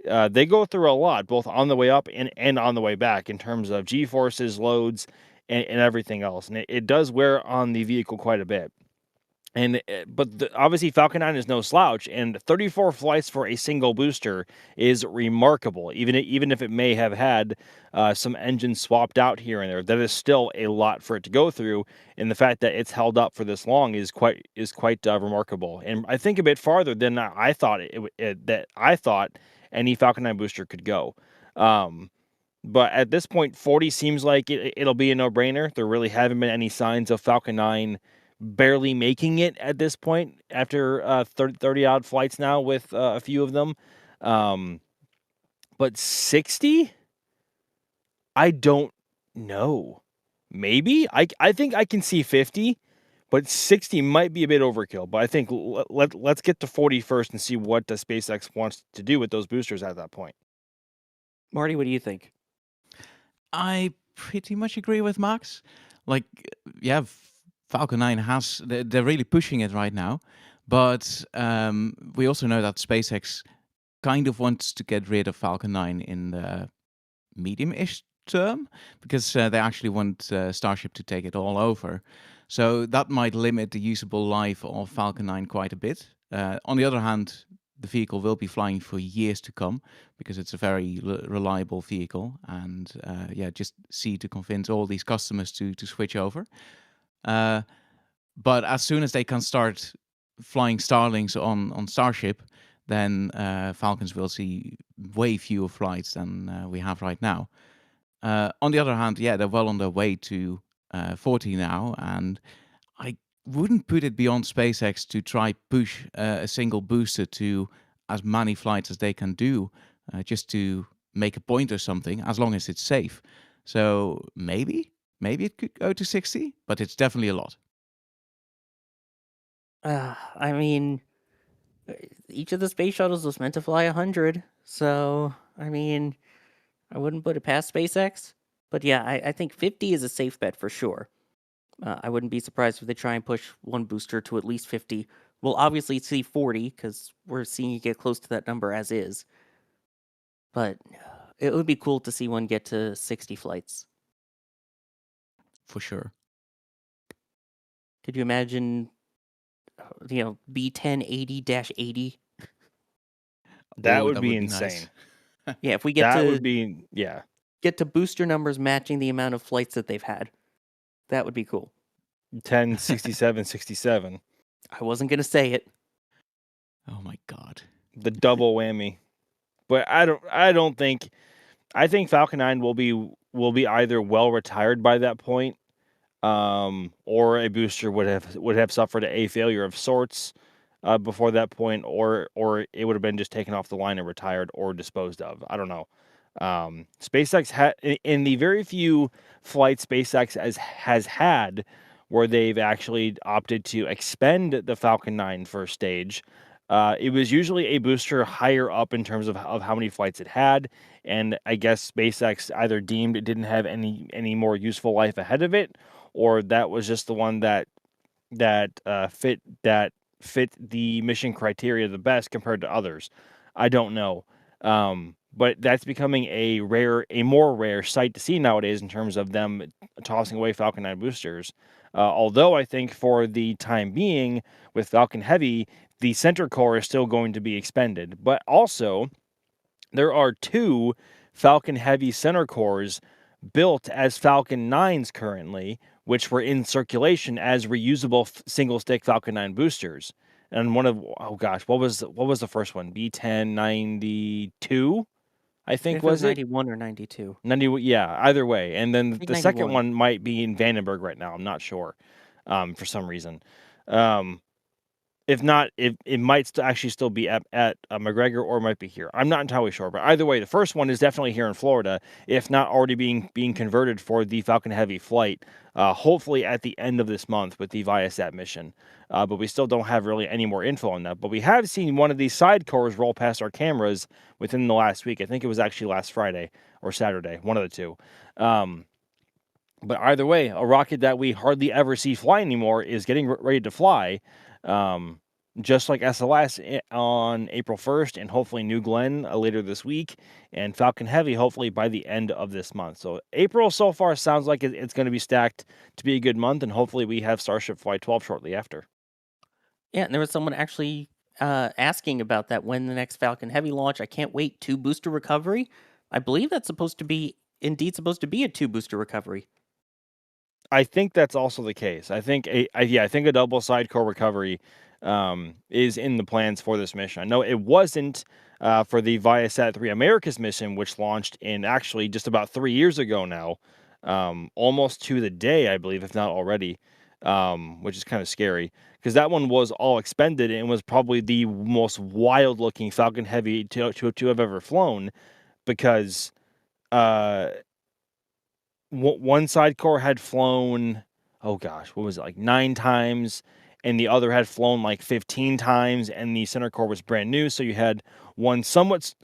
they go through a lot, both on the way up and on the way back in terms of G-forces, loads, and everything else. And it does wear on the vehicle quite a bit. But obviously Falcon 9 is no slouch, and 34 flights for a single booster is remarkable. Even if it may have had some engines swapped out here and there, that is still a lot for it to go through. And the fact that it's held up for this long is quite remarkable. And I think a bit farther than I thought I thought any Falcon 9 booster could go. But at this point, 40 seems like it'll be a no-brainer. There really haven't been any signs of Falcon 9 barely making it at this point after 30-odd flights now with a few of them. But 60? I don't know. Maybe? I think I can see 50, but 60 might be a bit overkill. But I think let's get to 40 first and see what the SpaceX wants to do with those boosters at that point. Marty, what do you think? I pretty much agree with Max. Like, yeah, Falcon 9 they're really pushing it right now, but we also know that SpaceX kind of wants to get rid of Falcon 9 in the medium-ish term, because they actually want Starship to take it all over. So that might limit the usable life of Falcon 9 quite a bit. On the other hand, the vehicle will be flying for years to come, because it's a very reliable vehicle, and just see to convince all these customers to switch over. But as soon as they can start flying Starlinks on Starship, then Falcons will see way fewer flights than we have right now. On the other hand, yeah, they're well on their way to 40 now, and I wouldn't put it beyond SpaceX to try push a single booster to as many flights as they can do, just to make a point or something, as long as it's safe. So maybe it could go to 60, but it's definitely a lot. I mean, each of the space shuttles was meant to fly 100, so I mean, I wouldn't put it past SpaceX. But yeah, I think 50 is a safe bet for sure. I wouldn't be surprised if they try and push one booster to at least 50. We'll obviously see 40 because we're seeing it get close to that number as is. But it would be cool to see one get to 60 flights. For sure. Could you imagine, B1080-80? That would be insane. Nice. Yeah, if we get get to booster numbers matching the amount of flights that they've had, that would be cool. 10, 67, 67. I wasn't going to say it. Oh my God. The double whammy. But I think Falcon 9 will be either well retired by that point, or a booster would have suffered a failure of sorts before that point, or it would have been just taken off the line and retired or disposed of. I don't know. SpaceX in the very few flights SpaceX has had where they've actually opted to expend the Falcon 9 first stage. It was usually a booster higher up in terms of how many flights it had, and I guess SpaceX either deemed it didn't have any more useful life ahead of it, or that was just the one that fit the mission criteria the best compared to others. I don't know. But that's becoming a more rare sight to see nowadays in terms of them tossing away Falcon 9 boosters. Although I think for the time being with Falcon Heavy, the center core is still going to be expended. But also, there are 2 Falcon Heavy center cores built as Falcon 9s currently, which were in circulation as reusable single stick Falcon 9 boosters. And what was the first one? B1092, I think, was it? 91 or 92. 90, yeah, either way. And then think the second 91. one might be in Vandenberg right now. I'm not sure, for some reason. If not, it might actually still be at McGregor, or might be here. I'm not entirely sure, but either way, the first one is definitely here in Florida, if not already being converted for the Falcon Heavy flight. Hopefully at the end of this month with the Viasat mission. But we still don't have really any more info on that. But we have seen one of these side cores roll past our cameras within the last week. I think it was actually last Friday or Saturday, one of the two. But either way, a rocket that we hardly ever see fly anymore is getting ready to fly. Just like SLS on April 1st, and hopefully New Glenn later this week, and Falcon Heavy hopefully by the end of this month. So April so far sounds like it's going to be stacked to be a good month, and hopefully we have Starship Flight 12 shortly after. Yeah, and there was someone actually asking about that, when the next Falcon Heavy launch. I can't wait. 2 booster recovery. I believe that's supposed to be a 2 booster recovery. I think that's also the case. I think a double side core recovery is in the plans for this mission. I know it wasn't for the Viasat 3 Americas mission, which launched in actually just about 3 years ago now, almost to the day, I believe, if not already, which is kind of scary because that one was all expended and was probably the most wild-looking Falcon Heavy to have ever flown, because one side core had flown, oh gosh, what was it, like 9 times, and the other had flown like 15 times, and the center core was brand new. So you had one somewhat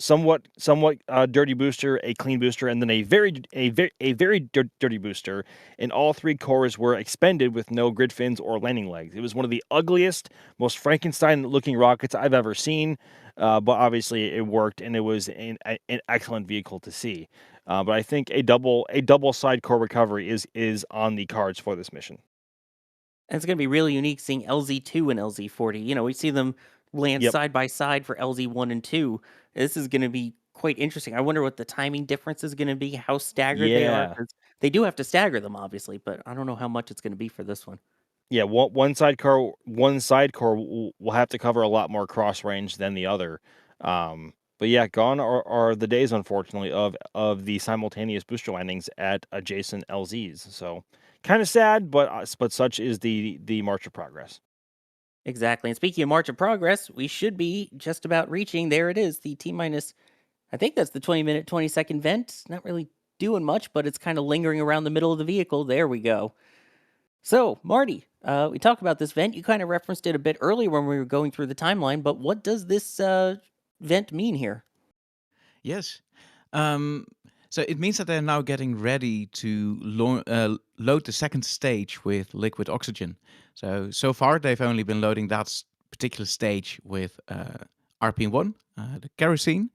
dirty booster, a clean booster, and then a very dirty booster. And all 3 cores were expended with no grid fins or landing legs. It was one of the ugliest, most Frankenstein-looking rockets I've ever seen. But obviously it worked, and it was an excellent vehicle to see. But I think a double side core recovery is on the cards for this mission. And it's going to be really unique seeing LZ2 and LZ40. We see them land side by side for LZ1 and 2. This is going to be quite interesting. I wonder what the timing difference is going to be, how staggered they are. 'Cause they do have to stagger them, obviously, but I don't know how much it's going to be for this one. Yeah, one side core will have to cover a lot more cross range than the other. But yeah, gone are the days, unfortunately, of the simultaneous booster landings at adjacent LZs. So kind of sad, but such is the march of progress. Exactly. And speaking of march of progress, we should be just about reaching. There it is, the T-minus, I think that's the 20-minute, 20-second vent. Not really doing much, but it's kind of lingering around the middle of the vehicle. There we go. So, Marty, we talked about this vent. You kind of referenced it a bit earlier when we were going through the timeline, but what does this vent mean here? Yes. So it means that they're now getting ready to load the second stage with liquid oxygen. So far, they've only been loading that particular stage with RPM1, the kerosene.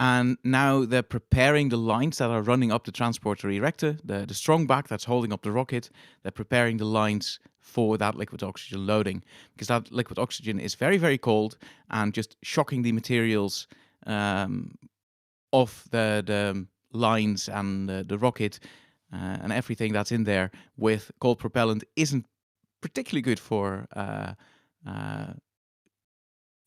And now they're preparing the lines that are running up the transporter erector, the strong back that's holding up the rocket. They're preparing the lines for that liquid oxygen loading, because that liquid oxygen is very, very cold, and just shocking the materials off the lines and the rocket and everything that's in there with cold propellant isn't particularly good for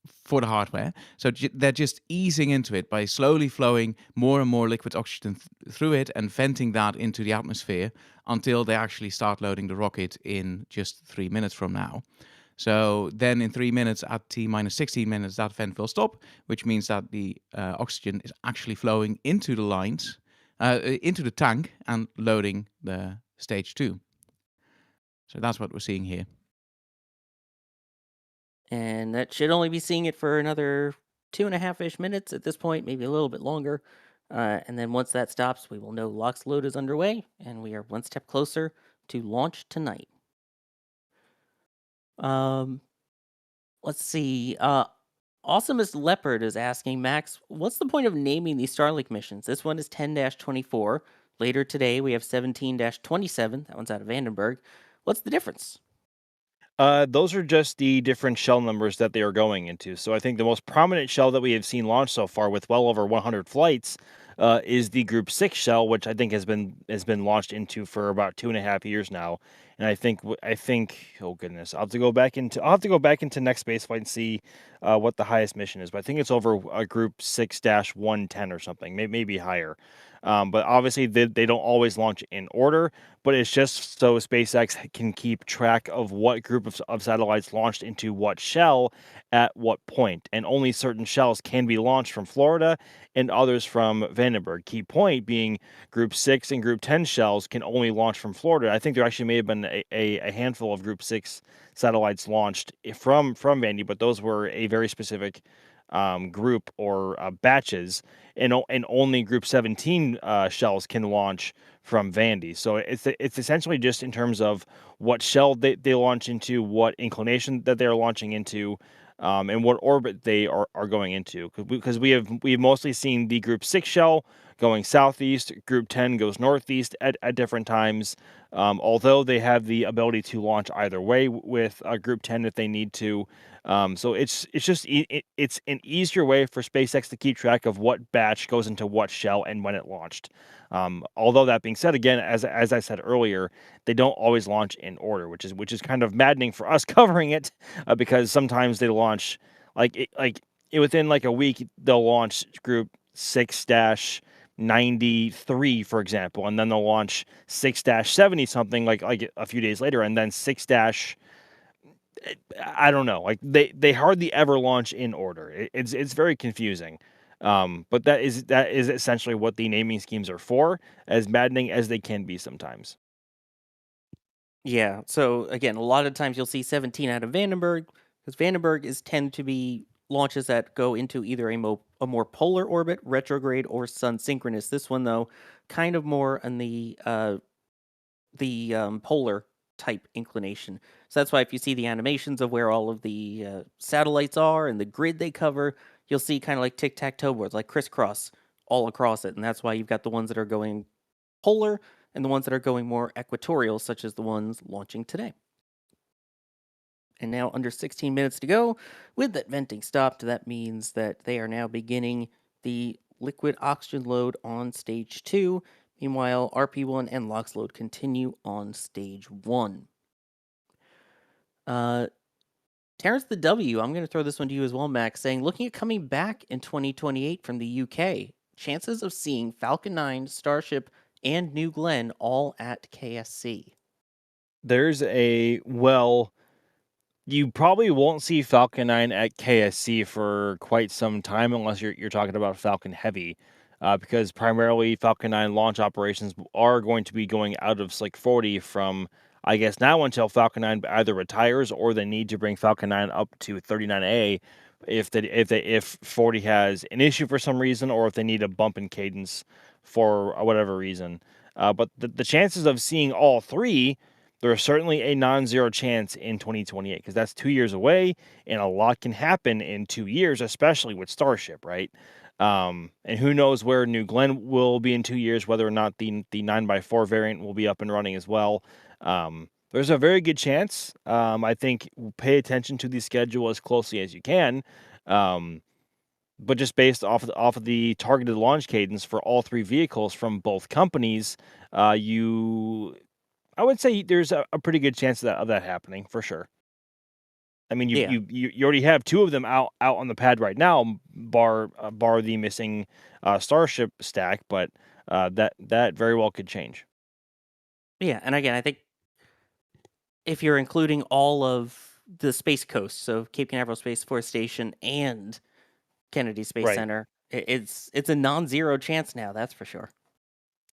for the hardware. So they're just easing into it by slowly flowing more and more liquid oxygen through it and venting that into the atmosphere until they actually start loading the rocket in just 3 minutes from now. So then in 3 minutes, at T minus 16 minutes, that vent will stop, which means that the oxygen is actually flowing into the lines, into the tank and loading the stage 2. So that's what we're seeing here. And that should only be seeing it for another 2.5-ish minutes at this point, maybe a little bit longer. And then once that stops, we will know LOX load is underway, and we are one step closer to launch tonight. Let's see. Awesomest Leopard is asking, Max, what's the point of naming these Starlink missions? This one is 10-24. Later today, we have 17-27. That one's out of Vandenberg. What's the difference? Those are just the different shell numbers that they are going into. So I think the most prominent shell that we have seen launched so far, with well over 100 flights, is the Group 6 shell, which I think has been launched into for about 2.5 years now. And I think oh goodness, I'll have to go back into next spaceflight and see what the highest mission is. But I think it's over a Group 6-110 or something, maybe higher. But obviously they don't always launch in order, but it's just so SpaceX can keep track of what group of satellites launched into what shell at what point. And only certain shells can be launched from Florida and others from Vandenberg. Key point being Group 6 and Group 10 shells can only launch from Florida. I think there actually may have been a handful of Group 6 satellites launched from Vandy, but those were a very specific group or batches, and only Group 17 shells can launch from Vandy. So it's essentially just in terms of what shell they launch into, what inclination that they're launching into, and what orbit they are going into. Because we've mostly seen the Group 6 shell going southeast, Group 10 goes northeast at different times, although they have the ability to launch either way with Group 10 if they need to. So it's just it's an easier way for SpaceX to keep track of what batch goes into what shell and when it launched. Although that being said, again, as I said earlier, they don't always launch in order, which is kind of maddening for us covering it, because sometimes they launch within like a week they'll launch Group 6-93, for example, and then they'll launch 6-70 something like a few days later, and then 6- I don't know. Like they hardly ever launch in order. It's very confusing. But that is essentially what the naming schemes are for, as maddening as they can be sometimes. Yeah. So again, a lot of times you'll see 17 out of Vandenberg, because Vandenberg tend to be launches that go into either a more polar orbit, retrograde, or sun synchronous. This one though, kind of more on the polar type inclination. So that's why if you see the animations of where all of the satellites are and the grid they cover, you'll see kind of like tic-tac-toe boards, like crisscross all across it. And that's why you've got the ones that are going polar and the ones that are going more equatorial, such as the ones launching today. And now under 16 minutes to go. With that venting stopped, that means that they are now beginning the liquid oxygen load on stage 2. Meanwhile, RP1 and LOX load continue on stage 1. Terrence the W, I'm going to throw this one to you as well, Max, saying, looking at coming back in 2028 from the UK, chances of seeing Falcon 9, Starship, and New Glenn all at KSC. You probably won't see Falcon 9 at KSC for quite some time, unless you're talking about Falcon Heavy, because primarily Falcon 9 launch operations are going to be going out of Slick 40 from, I guess, now until Falcon 9 either retires or they need to bring Falcon 9 up to 39A if 40 has an issue for some reason, or if they need a bump in cadence for whatever reason. But the chances of seeing all three, there's certainly a non-zero chance in 2028, because that's 2 years away, and a lot can happen in 2 years, especially with Starship, right? And who knows where New Glenn will be in 2 years, whether or not the 9x4 variant will be up and running as well. There's a very good chance. I think pay attention to the schedule as closely as you can. But just based off of the targeted launch cadence for all three vehicles from both companies, I would say there's a pretty good chance of that happening for sure. I mean, Yeah. you already have 2 of them out on the pad right now, bar the missing Starship stack, but that very well could change. Yeah, and again, I think if you're including all of the Space Coast, so Cape Canaveral Space Force Station and Kennedy Space Right. Center, it's a non-zero chance now, that's for sure.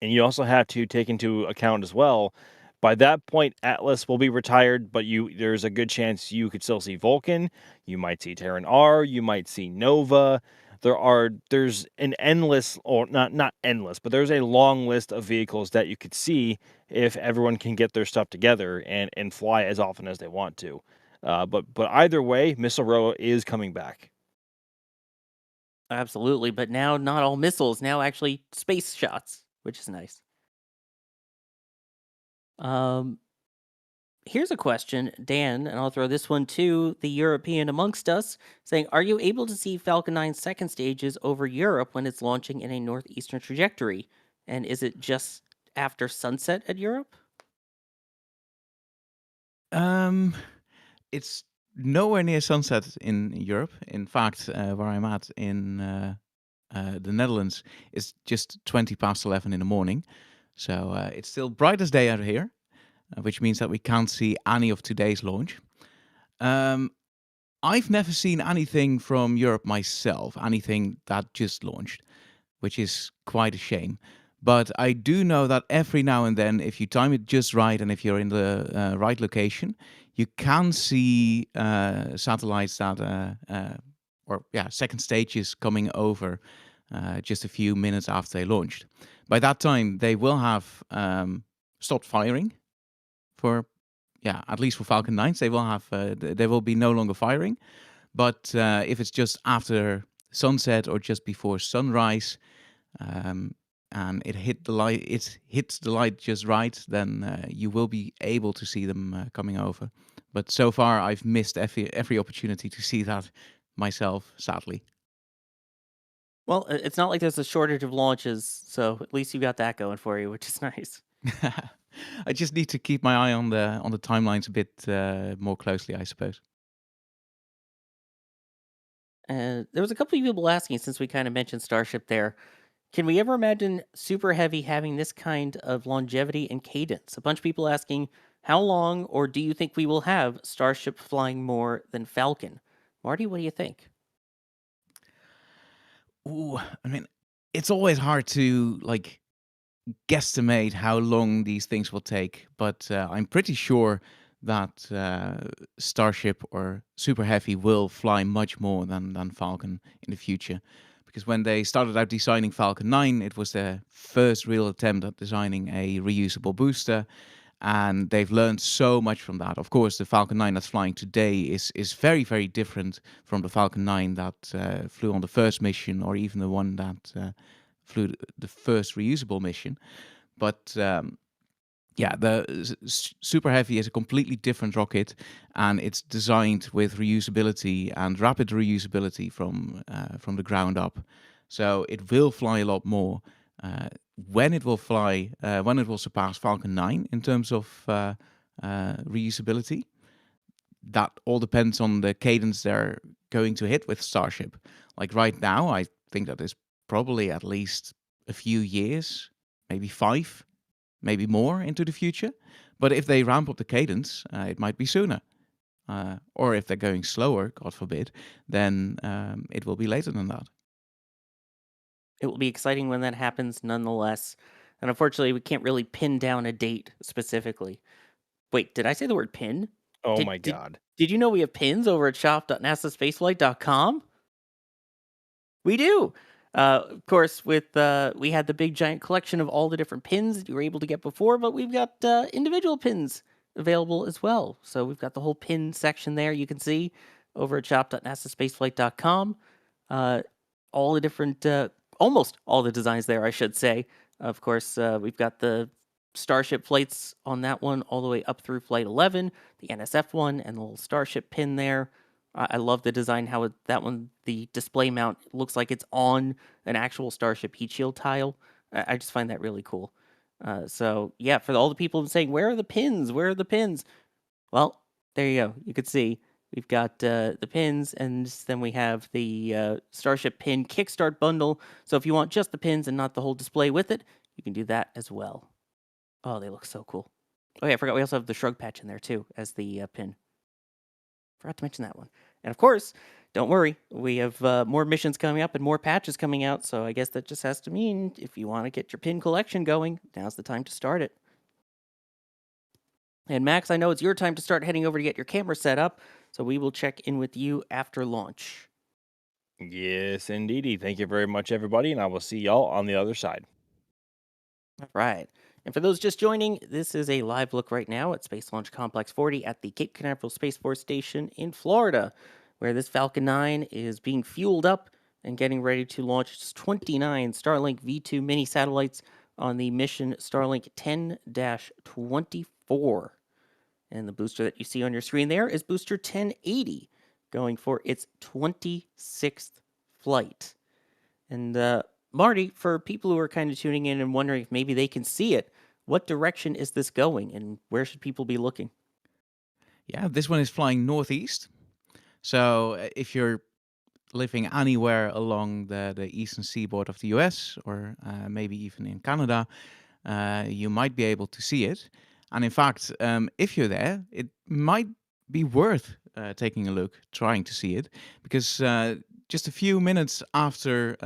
And you also have to take into account as well, by that point, Atlas will be retired, but there's a good chance you could still see Vulcan. You might see Terran R. You might see Nova. There's an endless, or not endless, but there's a long list of vehicles that you could see if everyone can get their stuff together and fly as often as they want to. But either way, Missile Row is coming back. Absolutely, but now not all missiles, now actually space shots, which is nice. Here's a question, Dan, and I'll throw this one to the European amongst us, saying, are you able to see Falcon 9's second stages over Europe when it's launching in a northeastern trajectory? And is it just after sunset at Europe? It's nowhere near sunset in Europe. In fact, where I'm at in the Netherlands, it's just 20 past 11 in the morning. So it's still bright as day out here, which means that we can't see any of today's launch. I've never seen anything from Europe myself, anything that just launched, which is quite a shame. But I do know that every now and then, if you time it just right and if you're in the right location, you can see satellites that, second stages coming over just a few minutes after they launched. By that time, they will have stopped firing for, at least for Falcon 9s. They will have, they will be no longer firing. But if it's just after sunset or just before sunrise, and it hits the light just right, then you will be able to see them coming over. But so far, I've missed every opportunity to see that myself, sadly. Well, it's not like there's a shortage of launches, so at least you got that going for you, which is nice. I just need to keep my eye on the timelines a bit more closely, I suppose. There was a couple of people asking, since we kind of mentioned Starship there, can we ever imagine Super Heavy having this kind of longevity and cadence? A bunch of people asking, how long, or do you think we will have Starship flying more than Falcon? Marty, what do you think? Ooh, I mean, it's always hard to guesstimate how long these things will take, but I'm pretty sure that Starship or Super Heavy will fly much more than Falcon in the future. Because when they started out designing Falcon 9, it was their first real attempt at designing a reusable booster, and they've learned so much from that. Of course, the Falcon 9 that's flying today is very, very different from the Falcon 9 that flew on the first mission, or even the one that flew the first reusable mission. But the Super Heavy is a completely different rocket, and it's designed with reusability and rapid reusability from the ground up. So it will fly a lot more. When it will surpass Falcon 9 in terms of reusability, that all depends on the cadence they're going to hit with Starship. Like right now, I think that is probably at least a few years, maybe 5, maybe more into the future. But if they ramp up the cadence, it might be sooner. Or if they're going slower, God forbid, then it will be later than that. It will be exciting when that happens nonetheless. And unfortunately, we can't really pin down a date specifically. Wait, did I say the word pin? Oh my God. Did you know we have pins over at shop.nasaspaceflight.com? We do. Of course, with we had the big giant collection of all the different pins that you were able to get before, but we've got individual pins available as well. So we've got the whole pin section there you can see over at shop.nasaspaceflight.com. All the different, almost all the designs there, I should say. Of course, we've got the Starship flights on that one all the way up through Flight 11, the NSF one, and the little Starship pin there. I love the design, how that one, the display mount, looks like it's on an actual Starship heat shield tile. I just find that really cool. So, yeah, for all the people saying, where are the pins? Where are the pins? Well, there you go. You could see We've got the pins, and then we have the Starship Pin Kickstart bundle. So if you want just the pins and not the whole display with it, you can do that as well. Oh, they look so cool. Oh yeah, I forgot we also have the Shrug patch in there too as the pin. Forgot to mention that one. And of course, don't worry, we have more missions coming up and more patches coming out, so I guess that just has to mean if you want to get your pin collection going, now's the time to start it. And Max, I know it's your time to start heading over to get your camera set up, so we will check in with you after launch. Yes, indeedy. Thank you very much, everybody, and I will see y'all on the other side. All right. And for those just joining, this is a live look right now at Space Launch Complex 40 at the Cape Canaveral Space Force Station in Florida, where this Falcon 9 is being fueled up and getting ready to launch its 29 Starlink V2 mini satellites on the mission Starlink 10-24. And the booster that you see on your screen there is booster 1080, going for its 26th flight. And Marty, for people who are kind of tuning in and wondering if maybe they can see it, what direction is this going and where should people be looking? Yeah, this one is flying northeast. So if you're living anywhere along the eastern seaboard of the US or maybe even in Canada, you might be able to see it. And in fact, if you're there, it might be worth taking a look, trying to see it, because just a few minutes after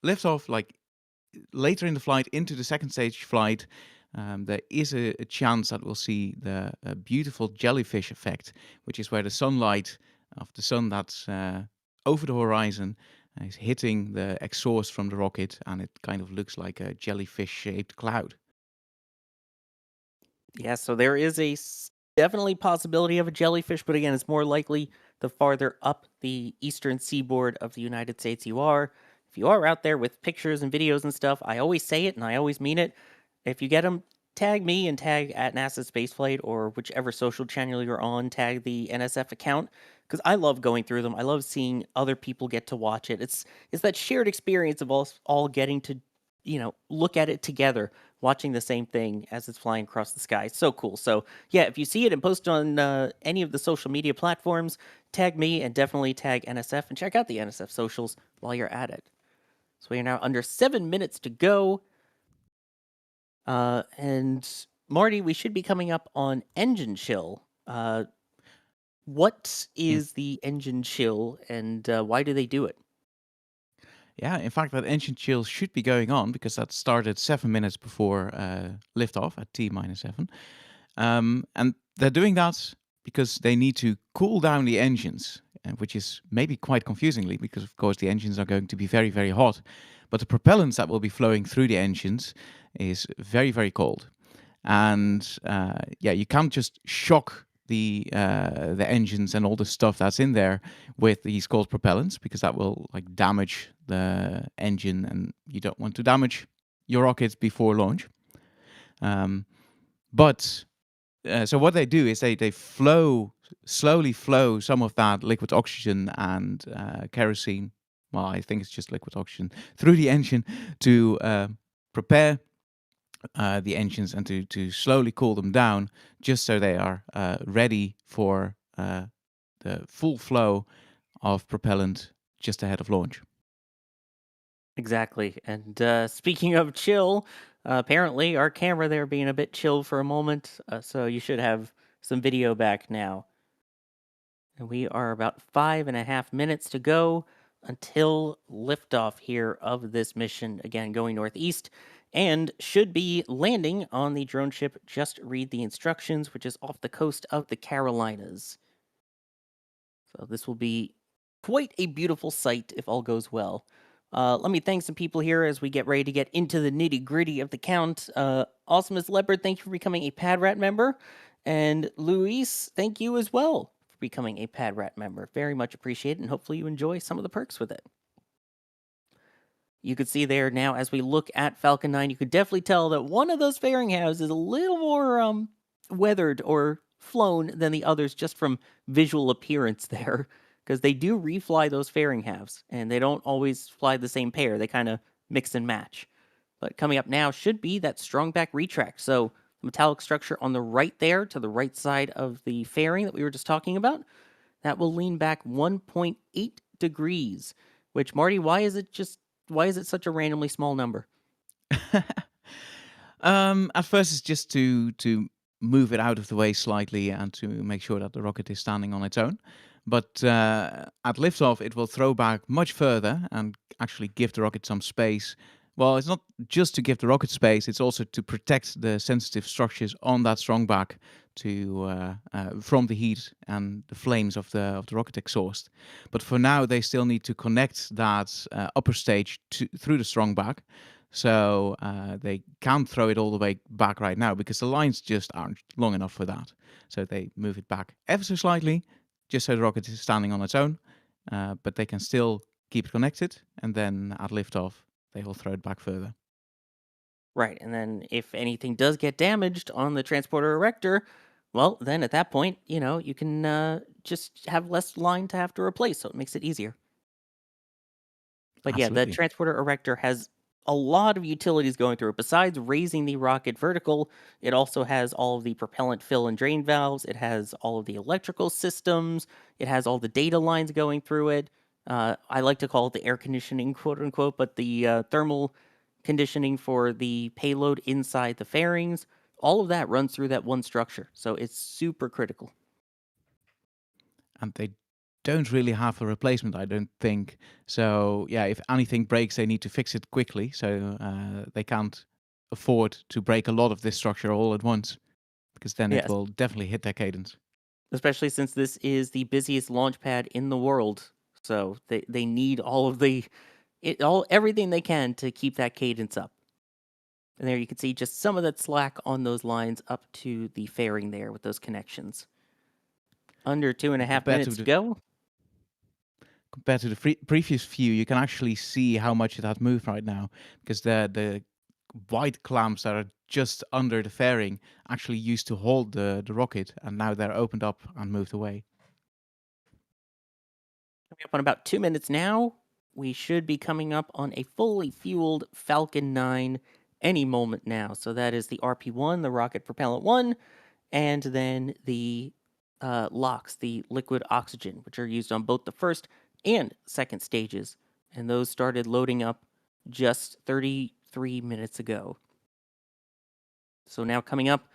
liftoff, like later in the flight into the second stage flight, there is a chance that we'll see the beautiful jellyfish effect, which is where the sunlight of the sun that's over the horizon is hitting the exhaust from the rocket, and it kind of looks like a jellyfish-shaped cloud. Yeah, so there is definitely possibility of a jellyfish, but again, it's more likely the farther up the eastern seaboard of the United States you are. If you are out there with pictures and videos and stuff, I always say it and I always mean it. If you get them, tag me and tag at NASA Spaceflight or whichever social channel you're on, tag the NSF account, because I love going through them. I love seeing other people get to watch it. It's that shared experience of us all getting to, look at it together, watching the same thing as it's flying across the sky. It's so cool. So yeah, if you see it and post on any of the social media platforms, tag me and definitely tag NSF and check out the NSF socials while you're at it. So we are now under 7 minutes to go. And Marty, we should be coming up on engine chill. What is the engine chill and why do they do it? Yeah, in fact, that engine chill should be going on because that started 7 minutes before liftoff at T-7. And they're doing that because they need to cool down the engines, which is maybe quite confusingly because, of course, the engines are going to be very, very hot. But the propellants that will be flowing through the engines is very, very cold. And you can't just shock the engines and all the stuff that's in there with these cold propellants, because that will damage the engine, and you don't want to damage your rockets before launch. So what they do is they slowly flow some of that liquid oxygen and kerosene. Well, I think it's just liquid oxygen through the engine to prepare the engines and to slowly cool them down, just so they are ready for the full flow of propellant just ahead of launch. Exactly. And speaking of chill, apparently our camera there being a bit chill for a moment, so you should have some video back now. And we are about 5.5 minutes to go until liftoff here of this mission, again going northeast, and should be landing on the drone ship Just Read the Instructions, which is off the coast of the Carolinas. So this will be quite a beautiful sight if all goes well. Let me thank some people here as we get ready to get into the nitty-gritty of the count. Awesomeness Leopard, thank you for becoming a PadRat member. And Luis, thank you as well for becoming a PadRat member. Very much appreciated, and hopefully you enjoy some of the perks with it. You could see there now, as we look at Falcon 9, you could definitely tell that one of those fairing halves is a little more weathered or flown than the others, just from visual appearance there, because they do refly those fairing halves, and they don't always fly the same pair. They kind of mix and match. But coming up now should be that strong back retract. So the metallic structure on the right there, to the right side of the fairing that we were just talking about, that will lean back 1.8 degrees. Which, Marty, why is it such a randomly small number? At first, it's just to move it out of the way slightly and to make sure that the rocket is standing on its own. But at liftoff, it will throw back much further and actually give the rocket some space. Well, it's not just to give the rocket space; it's also to protect the sensitive structures on that strong back from the heat and the flames of the rocket exhaust. But for now, they still need to connect that upper stage through the strong back. So they can't throw it all the way back right now because the lines just aren't long enough for that. So they move it back ever so slightly, just so the rocket is standing on its own. But they can still keep it connected, and then at liftoff, they will throw it back further. Right, and then if anything does get damaged on the transporter erector, well, then at that point, you can just have less line to have to replace, so it makes it easier. But yeah, the Absolutely. transporter erector has a lot of utilities going through it. Besides raising the rocket vertical, it also has all of the propellant fill and drain valves. It has all of the electrical systems. It has all the data lines going through it. I like to call it the air conditioning, quote unquote, but the thermal conditioning for the payload inside the fairings. All of that runs through that one structure. So it's super critical. And they don't really have a replacement, I don't think. So yeah, if anything breaks, they need to fix it quickly. So they can't afford to break a lot of this structure all at once, because then it will definitely hit their cadence. Especially since this is the busiest launch pad in the world. So they need all of everything they can to keep that cadence up. And there you can see just some of that slack on those lines up to the fairing there with those connections. Under 2.5 minutes to go. Compared to the previous view, you can actually see how much it had moved right now, because the white clamps that are just under the fairing actually used to hold the rocket, and now they're opened up and moved away. Coming up on about 2 minutes now, we should be coming up on a fully fueled Falcon 9 any moment now. So that is the RP-1, the Rocket Propellant 1, and then the LOX, the liquid oxygen, which are used on both the first and second stages. And those started loading up just 33 minutes ago. So now coming up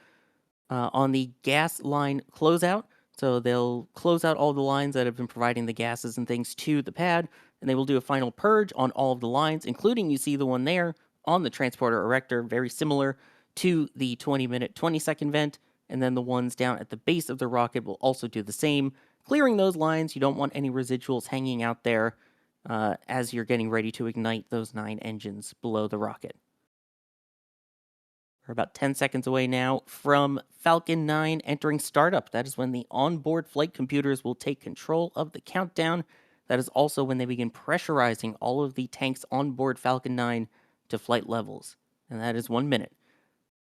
on the gas line closeout. So they'll close out all the lines that have been providing the gases and things to the pad, and they will do a final purge on all of the lines, including, you see the one there on the transporter erector, very similar to the 20-minute, 20-second vent, and then the ones down at the base of the rocket will also do the same, clearing those lines. You don't want any residuals hanging out there as you're getting ready to ignite those 9 engines below the rocket. We're about 10 seconds away now from Falcon 9 entering startup. That is when the onboard flight computers will take control of the countdown. That is also when they begin pressurizing all of the tanks onboard Falcon 9 to flight levels. And that is 1 minute.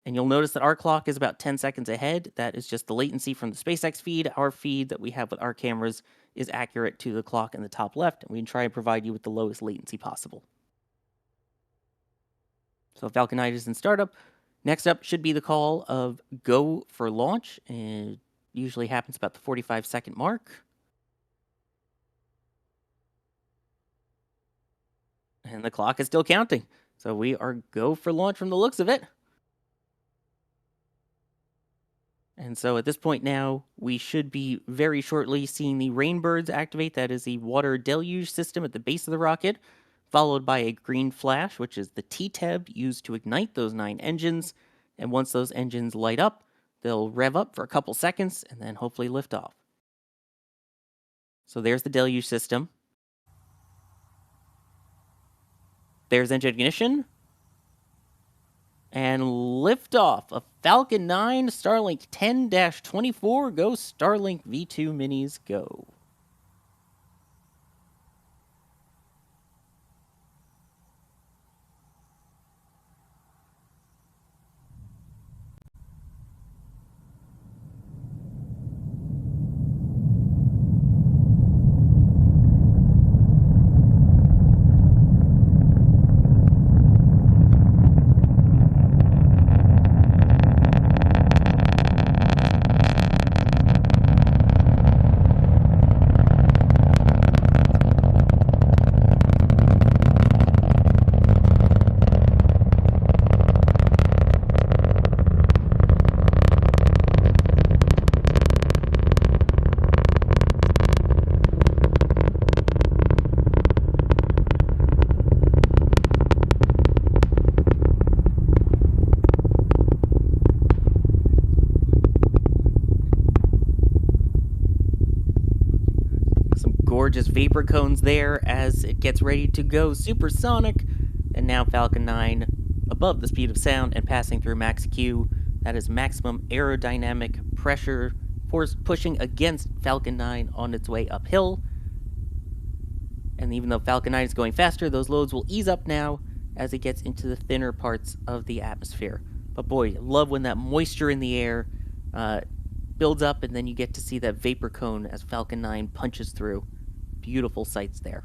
And you'll notice that our clock is about 10 seconds ahead. That is just the latency from the SpaceX feed. Our feed that we have with our cameras is accurate to the clock in the top left, and we can try and provide you with the lowest latency possible. So Falcon 9 is in startup. Next up should be the call of go for launch. It usually happens about the 45-second mark. And the clock is still counting. So we are go for launch from the looks of it. And so at this point now, we should be very shortly seeing the Rainbirds activate. That is the water deluge system at the base of the rocket, followed by a green flash, which is the T-Teb used to ignite those 9 engines. And once those engines light up, they'll rev up for a couple seconds and then hopefully lift off. So there's the deluge system. There's engine ignition. And liftoff of Falcon 9, Starlink 10-24. Go Starlink V2 minis, go. gorgeous vapor cones there as it gets ready to go supersonic. And now Falcon 9 above the speed of sound and passing through max Q. That is maximum aerodynamic pressure force pushing against Falcon 9 on its way uphill. And even though Falcon 9 is going faster, those loads will ease up now as it gets into the thinner parts of the atmosphere. But boy, I love when that moisture in the air builds up and then you get to see that vapor cone as Falcon 9 punches through. Beautiful sights there.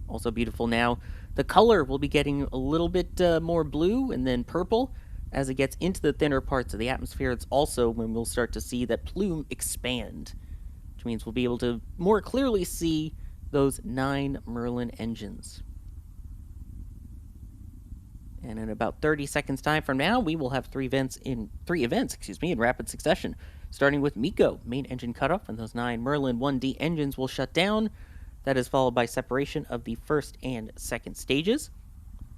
Also beautiful now, the color will be getting a little bit more blue and then purple as it gets into the thinner parts of the atmosphere. It's also when we'll start to see that plume expand, which means we'll be able to more clearly see those 9 Merlin engines. And in about 30 seconds time from now, we will have three events in rapid succession, starting with MECO, main engine cutoff, and those 9 Merlin 1D engines will shut down. That is followed by separation of the first and second stages.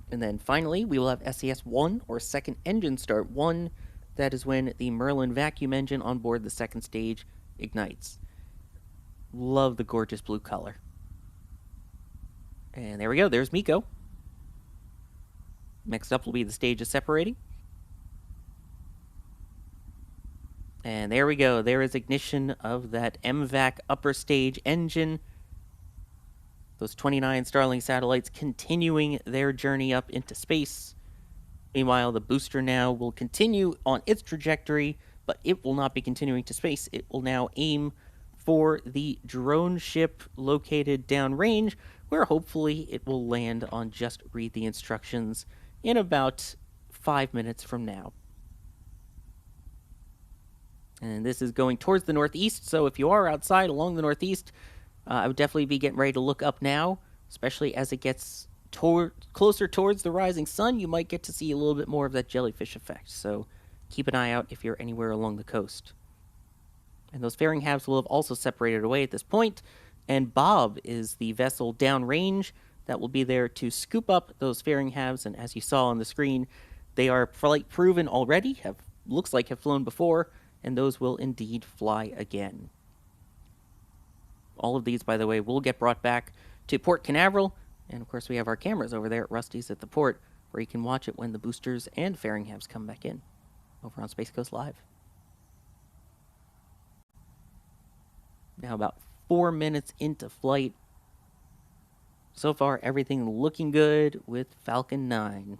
And then finally, we will have SES 1, or second engine start 1. That is when the Merlin vacuum engine on board the second stage ignites. Love the gorgeous blue color. And there we go, there's MECO. Next up will be the stages separating. And there we go, there is ignition of that MVAC upper stage engine. Those 29 Starlink satellites continuing their journey up into space. Meanwhile, the booster now will continue on its trajectory, but it will not be continuing to space. It will now aim for the drone ship located downrange, where hopefully it will land on Just Read the Instructions in about 5 minutes from now. And this is going towards the northeast, so if you are outside along the northeast, I would definitely be getting ready to look up now, especially as it gets closer towards the rising sun. You might get to see a little bit more of that jellyfish effect, so keep an eye out if you're anywhere along the coast. And those fairing halves will have also separated away at this point, and Bob is the vessel downrange that will be there to scoop up those fairing halves, and as you saw on the screen, they are flight proven already, looks like have flown before, and those will indeed fly again. All of these, by the way, will get brought back to Port Canaveral, and of course we have our cameras over there at Rusty's at the port, where you can watch it when the boosters and fairing halves come back in, over on Space Coast Live. Now about 4 minutes into flight. So far, everything looking good with Falcon 9.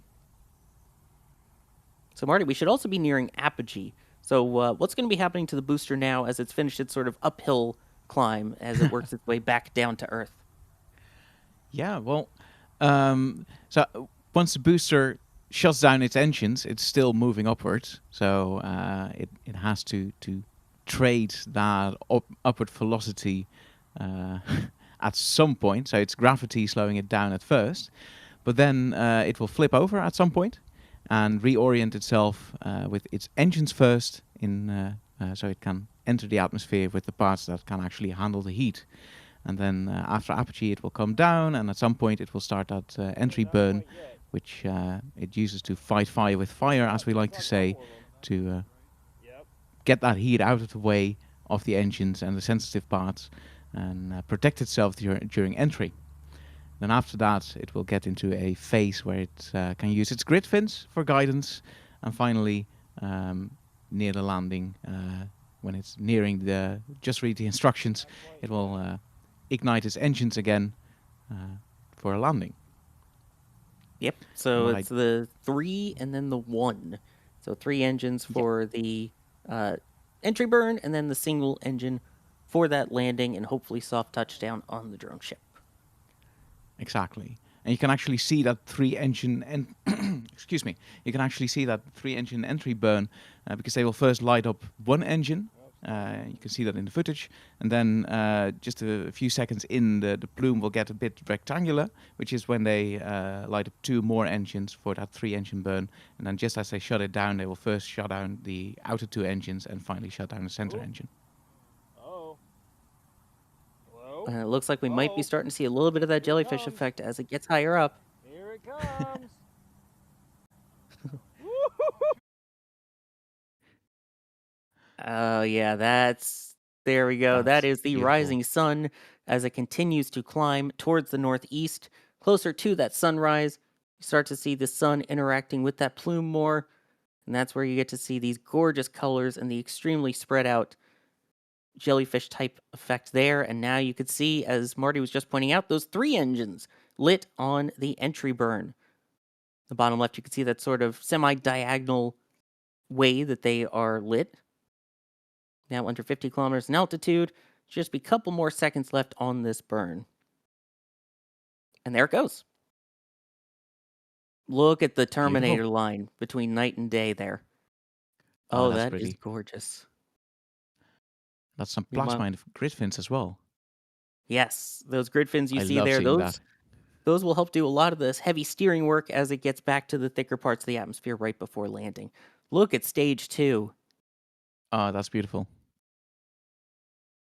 So Marty, we should also be nearing apogee. So what's going to be happening to the booster now as it's finished its sort of uphill climb as it works its way back down to Earth? Yeah, well, so once the booster shuts down its engines, it's still moving upwards. So it has to trade that upward velocity at some point. So it's gravity slowing it down at first, but then it will flip over at some point and reorient itself with its engines first so it can enter the atmosphere with the parts that can actually handle the heat. And then after apogee it will come down, and at some point it will start that entry burn, which it uses to fight fire with fire, as we like to say, to get that heat out of the way of the engines and the sensitive parts, and protect itself during entry. Then after that it will get into a phase where it can use its grid fins for guidance, and finally near the landing, when it's nearing the Just Read the Instructions, it will ignite its engines again for a landing. Yep, so it's the 3 and then the 1. So 3 engines for the entry burn, and then the single engine for that landing and hopefully soft touchdown on the drone ship. Exactly. And you can actually see that 3-engine excuse me. You can actually see that 3-engine entry burn because they will first light up one engine. You can see that in the footage, and then just a few seconds in, the plume will get a bit rectangular, which is when they light up 2 more engines for that 3-engine burn. And then just as they shut it down, they will first shut down the outer 2 engines and finally shut down the center engine. And it looks like we might be starting to see a little bit of that jellyfish effect as it gets higher up. Here it comes. Oh yeah, there we go. That is the beautiful. rising sun as it continues to climb towards the northeast, closer to that sunrise. You start to see the sun interacting with that plume more, and that's where you get to see these gorgeous colors and the extremely spread out jellyfish type effect there. And now you could see, as Marty was just pointing out, those 3 engines lit on the entry burn. The bottom left, you can see that sort of semi-diagonal way that they are lit. Now under 50 kilometers in altitude, just be a couple more seconds left on this burn. And there it goes. Look at the Terminator Beautiful. line between night and day there. Oh, Oh, that's that is pretty. gorgeous. That's some Meanwhile- plasma and grid fins as well. Yes, those grid fins you I see love there, seeing those will help do a lot of this heavy steering work as it gets back to the thicker parts of the atmosphere right before landing. Look at stage 2. Oh, that's beautiful.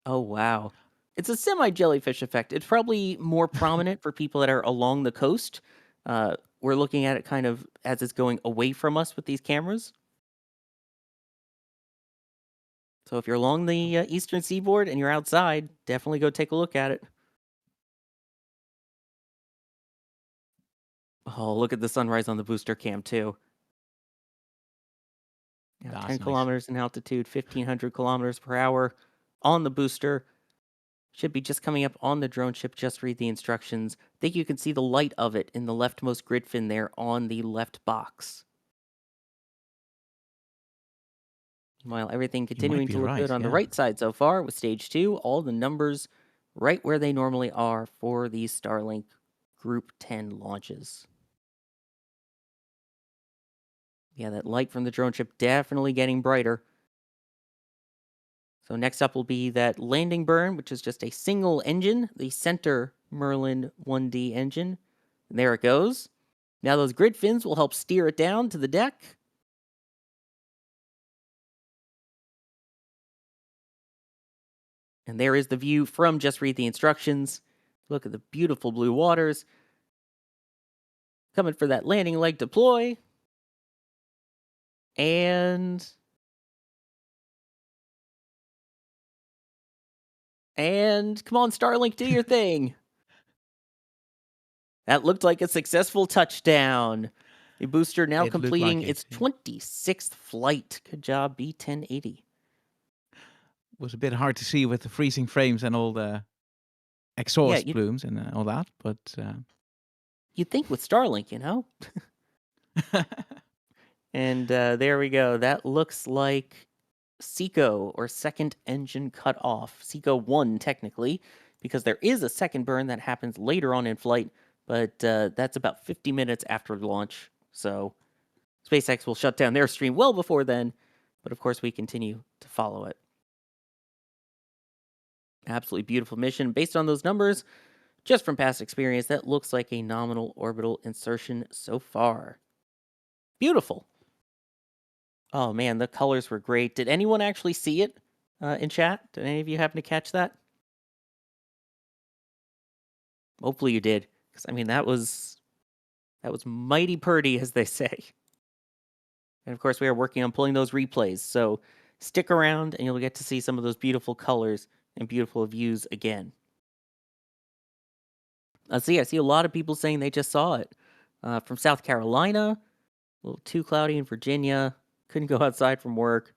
Oh, wow. It's a semi-jellyfish effect. It's probably more prominent for people that are along the coast. We're looking at it kind of as it's going away from us with these cameras. So if you're along the eastern seaboard and you're outside, definitely go take a look at it. Oh, look at the sunrise on the booster cam, too. Now, That's 10 nice. kilometers in altitude, 1,500 kilometers per hour on the booster. Should be just coming up on the drone ship. Just read the instructions. I think you can see the light of it in the leftmost grid fin there on the left box. While everything continuing be to look right, good on the yeah. right side so far with stage 2, all the numbers right where they normally are for these Starlink Group 10 launches. Yeah, that light from the drone ship definitely getting brighter. So next up will be that landing burn, which is just a single engine, the center Merlin 1D engine. And there it goes. Now those grid fins will help steer it down to the deck. And there is the view from Just Read the Instructions. Look at the beautiful blue waters. Coming for that landing leg deploy. And come on, Starlink, do your thing. That looked like a successful touchdown. The booster now It looked completing like it, its yeah. 26th flight. Good job, B1080. Was a bit hard to see with the freezing frames and all the exhaust you- plumes and all that, but You'd think with Starlink, you know? And there we go. That looks like SECO, or second engine cut off. SECO 1, technically, because there is a second burn that happens later on in flight, but that's about 50 minutes after launch. So SpaceX will shut down their stream well before then, but of course we continue to follow it. Absolutely beautiful mission. Based on those numbers, just from past experience, that looks like a nominal orbital insertion so far. Beautiful. Oh man, the colors were great. Did anyone actually see it in chat? Did any of you happen to catch that? Hopefully you did, because I mean that was mighty purty, as they say. And of course, we are working on pulling those replays, so stick around and you'll get to see some of those beautiful colors and beautiful views again. I see a lot of people saying they just saw it. From South Carolina, a little too cloudy in Virginia, couldn't go outside from work.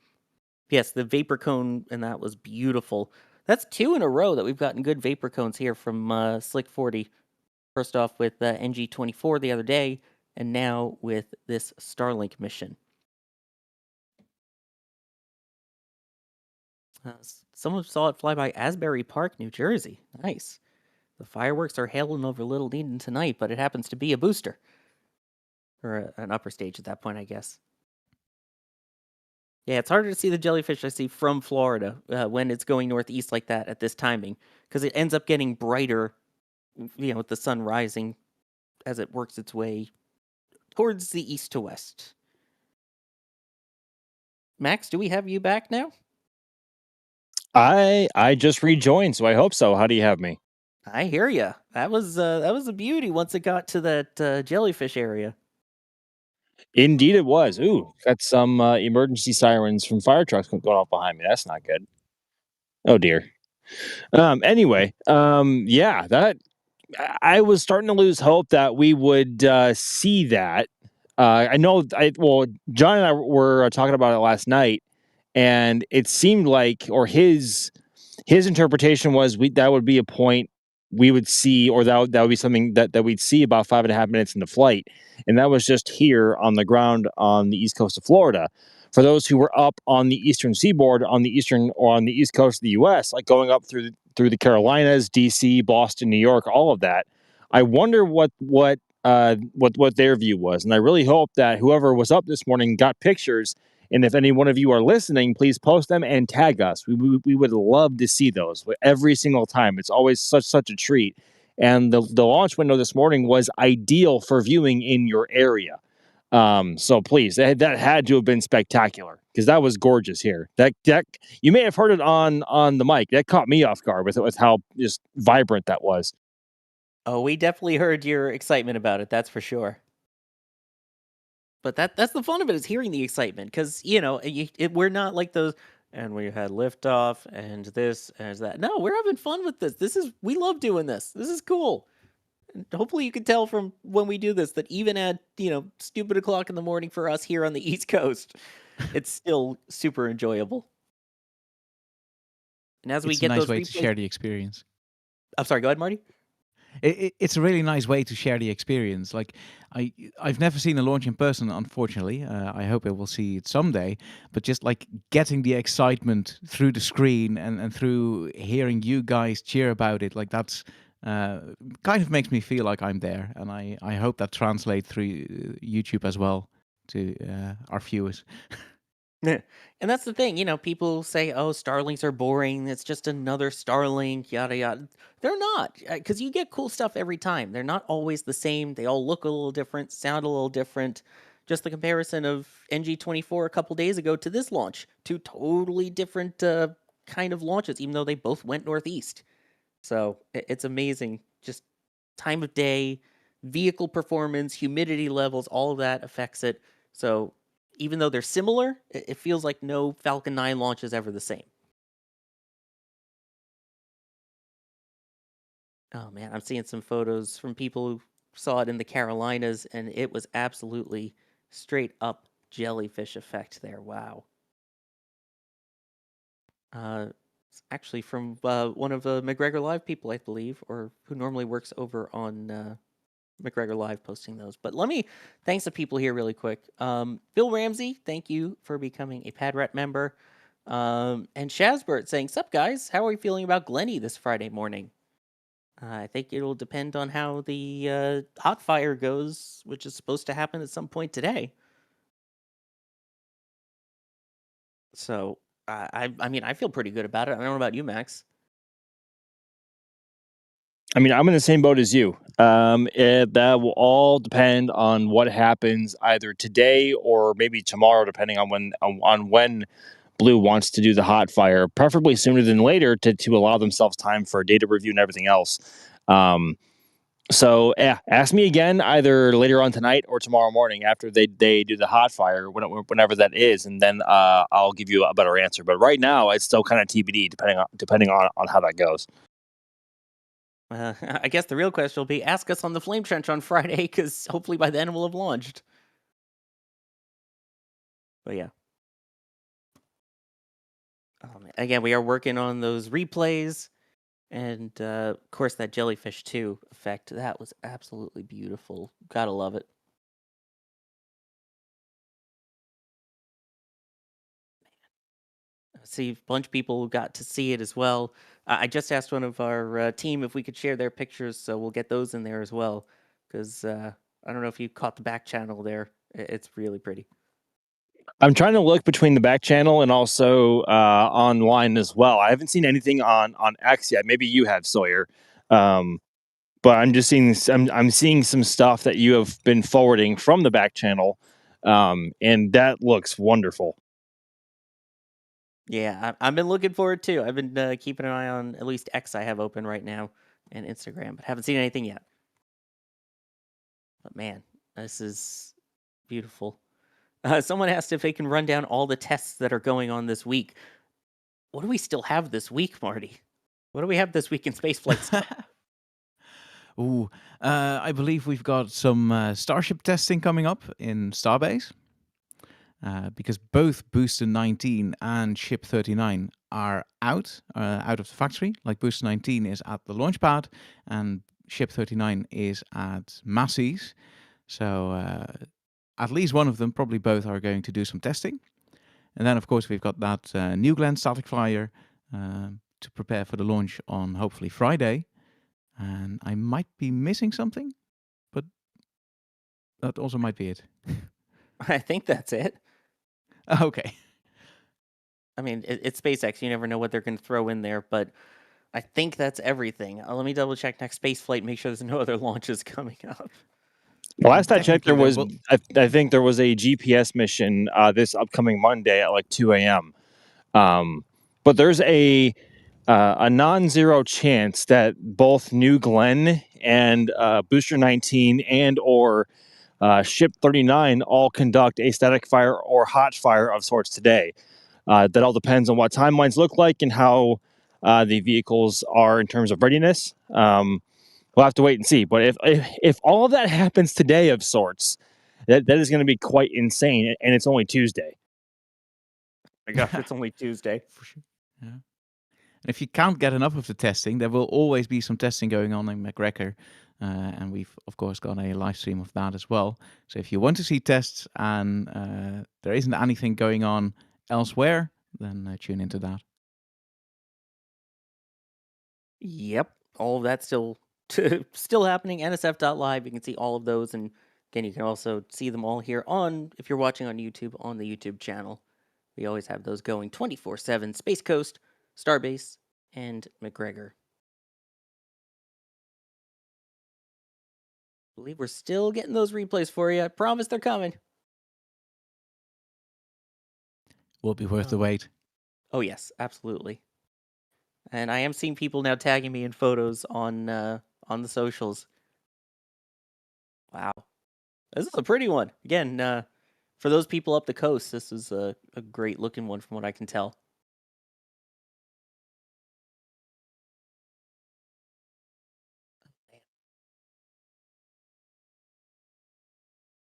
Yes, the vapor cone, and that was beautiful. That's 2 in a row that we've gotten good vapor cones here from Slick 40. First off with NG24 the other day, and now with this Starlink mission. Someone saw it fly by Asbury Park, New Jersey. Nice. The fireworks are hailing over Little Eden tonight, but it happens to be a booster. Or an upper stage at that point, I guess. Yeah, it's harder to see the jellyfish I see from Florida when it's going northeast like that at this timing, because it ends up getting brighter, with the sun rising as it works its way towards the east to west. Max, do we have you back now? I just rejoined, so I hope so. How do you have me? I hear you. That was a beauty once it got to that jellyfish area. Indeed, it was. Ooh, got some emergency sirens from fire trucks going off behind me. That's not good. Oh dear. Anyway, yeah, that I was starting to lose hope that we would see that. I know, John and I were talking about it last night, and it seemed like, or his interpretation was that would be a point we would see, or that would be something that we'd see about 5.5 minutes into flight, and that was just here on the ground on the east coast of Florida. For those who were up on the eastern seaboard, on the eastern or on the east coast of the U.S., like going up through the Carolinas, D.C., Boston, New York, all of that, I wonder what their view was, and I really hope that whoever was up this morning got pictures. And if any one of you are listening, please post them and tag us. We would love to see those every single time. It's always such a treat. And the launch window this morning was ideal for viewing in your area. So please, that had to have been spectacular, because that was gorgeous here. That you may have heard it on the mic. That caught me off guard with how just vibrant that was. Oh, we definitely heard your excitement about it. That's for sure. But that's the fun of it, is hearing the excitement, because we're not like those. And we had liftoff and this and that. No, we're having fun with this. We love doing this. This is cool. And hopefully, you can tell from when we do this that even at stupid o'clock in the morning for us here on the East Coast, it's still super enjoyable. And as we It's a get nice those way to replays, share the experience. I'm sorry. Go ahead, Marty. It's a really nice way to share the experience. Like I've never seen a launch in person, unfortunately. I hope I will see it someday. But just like getting the excitement through the screen and through hearing you guys cheer about it, like that's kind of makes me feel like I'm there. And I hope that translates through YouTube as well to our viewers. And that's the thing, people say, "Oh, Starlinks are boring. It's just another Starlink, yada yada." They're not, because you get cool stuff every time. They're not always the same. They all look a little different, sound a little different. Just the comparison of NG-24 a couple days ago to this launch, two totally different kind of launches, even though they both went northeast. So it's amazing. Just time of day, vehicle performance, humidity levels, all of that affects it. So even though they're similar, it feels like no Falcon 9 launch is ever the same. Oh man, I'm seeing some photos from people who saw it in the Carolinas, and it was absolutely straight up jellyfish effect there. Wow. It's actually from one of the McGregor Live people, I believe, or who normally works over on McGregor Live, posting those. But thanks to people here really quick. Bill Ramsey, thank you for becoming a PadRat member. And Shazbert saying, "Sup guys, how are we feeling about Glenny this Friday morning?" I think it'll depend on how the hot fire goes, which is supposed to happen at some point today. So I mean, I feel pretty good about it. I don't know about you, Max. I mean, I'm in the same boat as you. That will all depend on what happens either today or maybe tomorrow, depending on when Blue wants to do the hot fire, preferably sooner than later, to allow themselves time for data review and everything else. So yeah, ask me again either later on tonight or tomorrow morning after they do the hot fire, whenever that is, and then I'll give you a better answer. But right now, it's still kind of TBD, depending on how that goes. I guess the real question will be, ask us on the Flame Trench on Friday, because hopefully by then we'll have launched. But yeah. Again, we are working on those replays. And of course, that jellyfish 2 effect, that was absolutely beautiful. Gotta love it. See, a bunch of people got to see it as well. I just asked one of our team if we could share their pictures, so we'll get those in there as well. Because I don't know if you caught the back channel there. It's really pretty. I'm trying to look between the back channel and also online as well. I haven't seen anything on X yet. Maybe you have, Sawyer. But I'm just seeing I'm seeing some stuff that you have been forwarding from the back channel, and that looks wonderful. Yeah, I've been looking forward too. I've been keeping an eye on at least X I have open right now, and Instagram, but haven't seen anything yet. But man, this is beautiful. Someone asked if they can run down all the tests that are going on this week. What do we still have this week, Marty? What do we have this week in spaceflight stuff? Ooh, I believe we've got some Starship testing coming up in Starbase. Because both Booster 19 and Ship 39 are out of the factory. Like Booster 19 is at the launch pad, and Ship 39 is at Massey's. So at least one of them, probably both, are going to do some testing. And then, of course, we've got that New Glenn static flyer to prepare for the launch on hopefully Friday. And I might be missing something, but that also might be it. I think that's it. Okay. I mean, it's SpaceX. You never know what they're going to throw in there, but I think that's everything. Let me double check next space flight, make sure there's no other launches coming up. Last I checked, there was, Technically, I think there was a GPS mission this upcoming Monday at like 2 a.m. But there's a non-zero chance that both New Glenn and Booster 19 and or Ship 39 all conduct a static fire or hot fire of sorts today. That all depends on what timelines look like and how the vehicles are in terms of readiness. We'll have to wait and see. But if all of that happens today of sorts, that is going to be quite insane, and it's only Tuesday. My gosh, it's only Tuesday. For sure. Yeah. And if you can't get enough of the testing, there will always be some testing going on in McGregor. And we've, of course, got a live stream of that as well. So if you want to see tests and there isn't anything going on elsewhere, then tune into that. Yep, all of that's still happening. NSF.live, you can see all of those, and again, you can also see them all here if you're watching on YouTube, on the YouTube channel. We always have those going 24/7. Space Coast, Starbase, and McGregor. I believe we're still getting those replays for you. I promise they're coming. Will be worth the wait. Oh yes, absolutely. And I am seeing people now tagging me in photos on the socials. Wow, this is a pretty one. Again, for those people up the coast, this is a great looking one from what I can tell.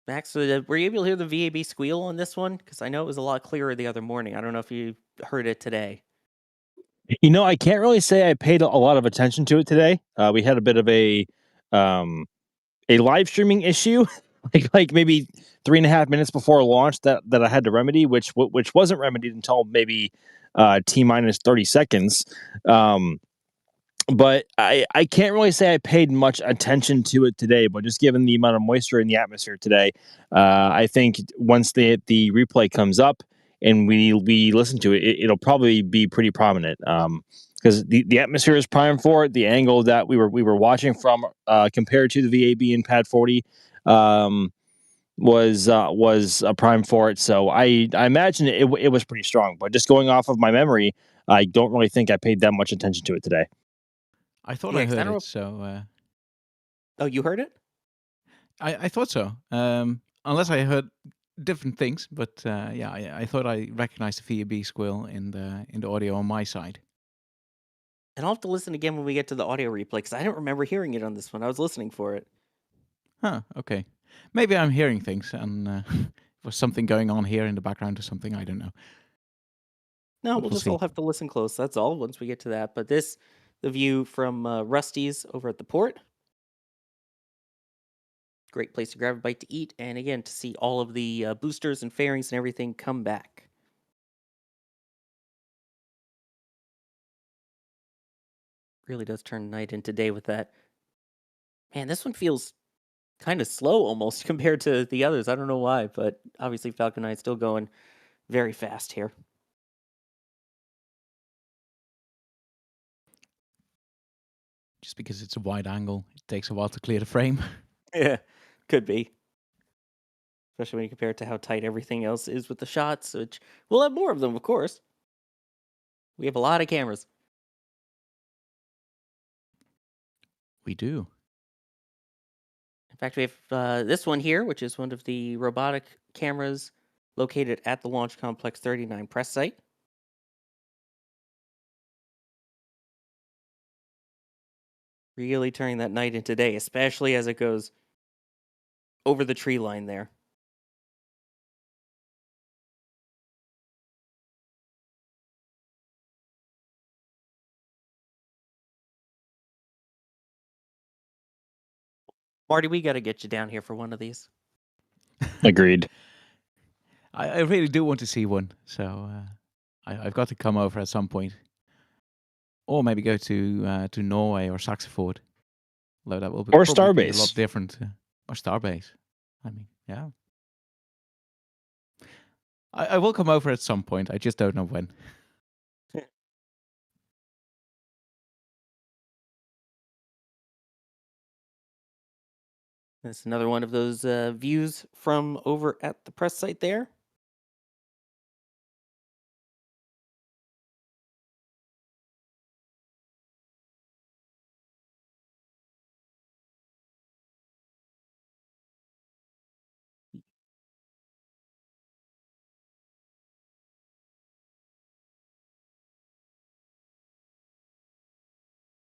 Max, were you able to hear the VAB squeal on this one? Because I know it was a lot clearer the other morning. I don't know if you heard it today. You know, I can't really say I paid a lot of attention to it today. We had a bit of a live streaming issue, like maybe 3.5 minutes before launch that I had to remedy, which wasn't remedied until maybe T minus 30 seconds. But I can't really say I paid much attention to it today, but just given the amount of moisture in the atmosphere today, I think once the replay comes up and we listen to it, it'll probably be pretty prominent. Because the atmosphere is prime for it. The angle that we were watching from compared to the VAB in Pad 40 was a prime for it. So I imagine it was pretty strong. But just going off of my memory, I don't really think I paid that much attention to it today. I thought Yeah, I 'cause I heard don't- it, so Oh, you heard it? I thought so. Unless I heard different things, but yeah, I thought I recognized the VAB squeal in the audio on my side. And I'll have to listen again when we get to the audio replay, because I don't remember hearing it on this one. I was listening for it. Huh, okay. Maybe I'm hearing things and was something going on here in the background or something, I don't know. No, But we'll we'll just all see. have to listen close. That's all once we get to that. But the view from Rusty's over at the port. Great place to grab a bite to eat. And again, to see all of the boosters and fairings and everything come back. Really does turn night into day with that. Man, this one feels kind of slow almost compared to the others. I don't know why, but obviously Falcon 9 still going very fast here. Just because it's a wide angle, it takes a while to clear the frame. Yeah, could be. Especially when you compare it to how tight everything else is with the shots, which we'll have more of them, of course. We have a lot of cameras. We do. In fact, we have this one here, which is one of the robotic cameras located at the Launch Complex 39 press site. Really turning that night into day, especially as it goes over the tree line there. Marty, we got to get you down here for one of these. Agreed. I really do want to see one, so I've got to come over at some point, or maybe go to Norway or Saxford. Although that will Or probably be a lot Starbase. different, or Starbase. I mean, yeah. I will come over at some point. I just don't know when. That's another one of those views from over at the press site there.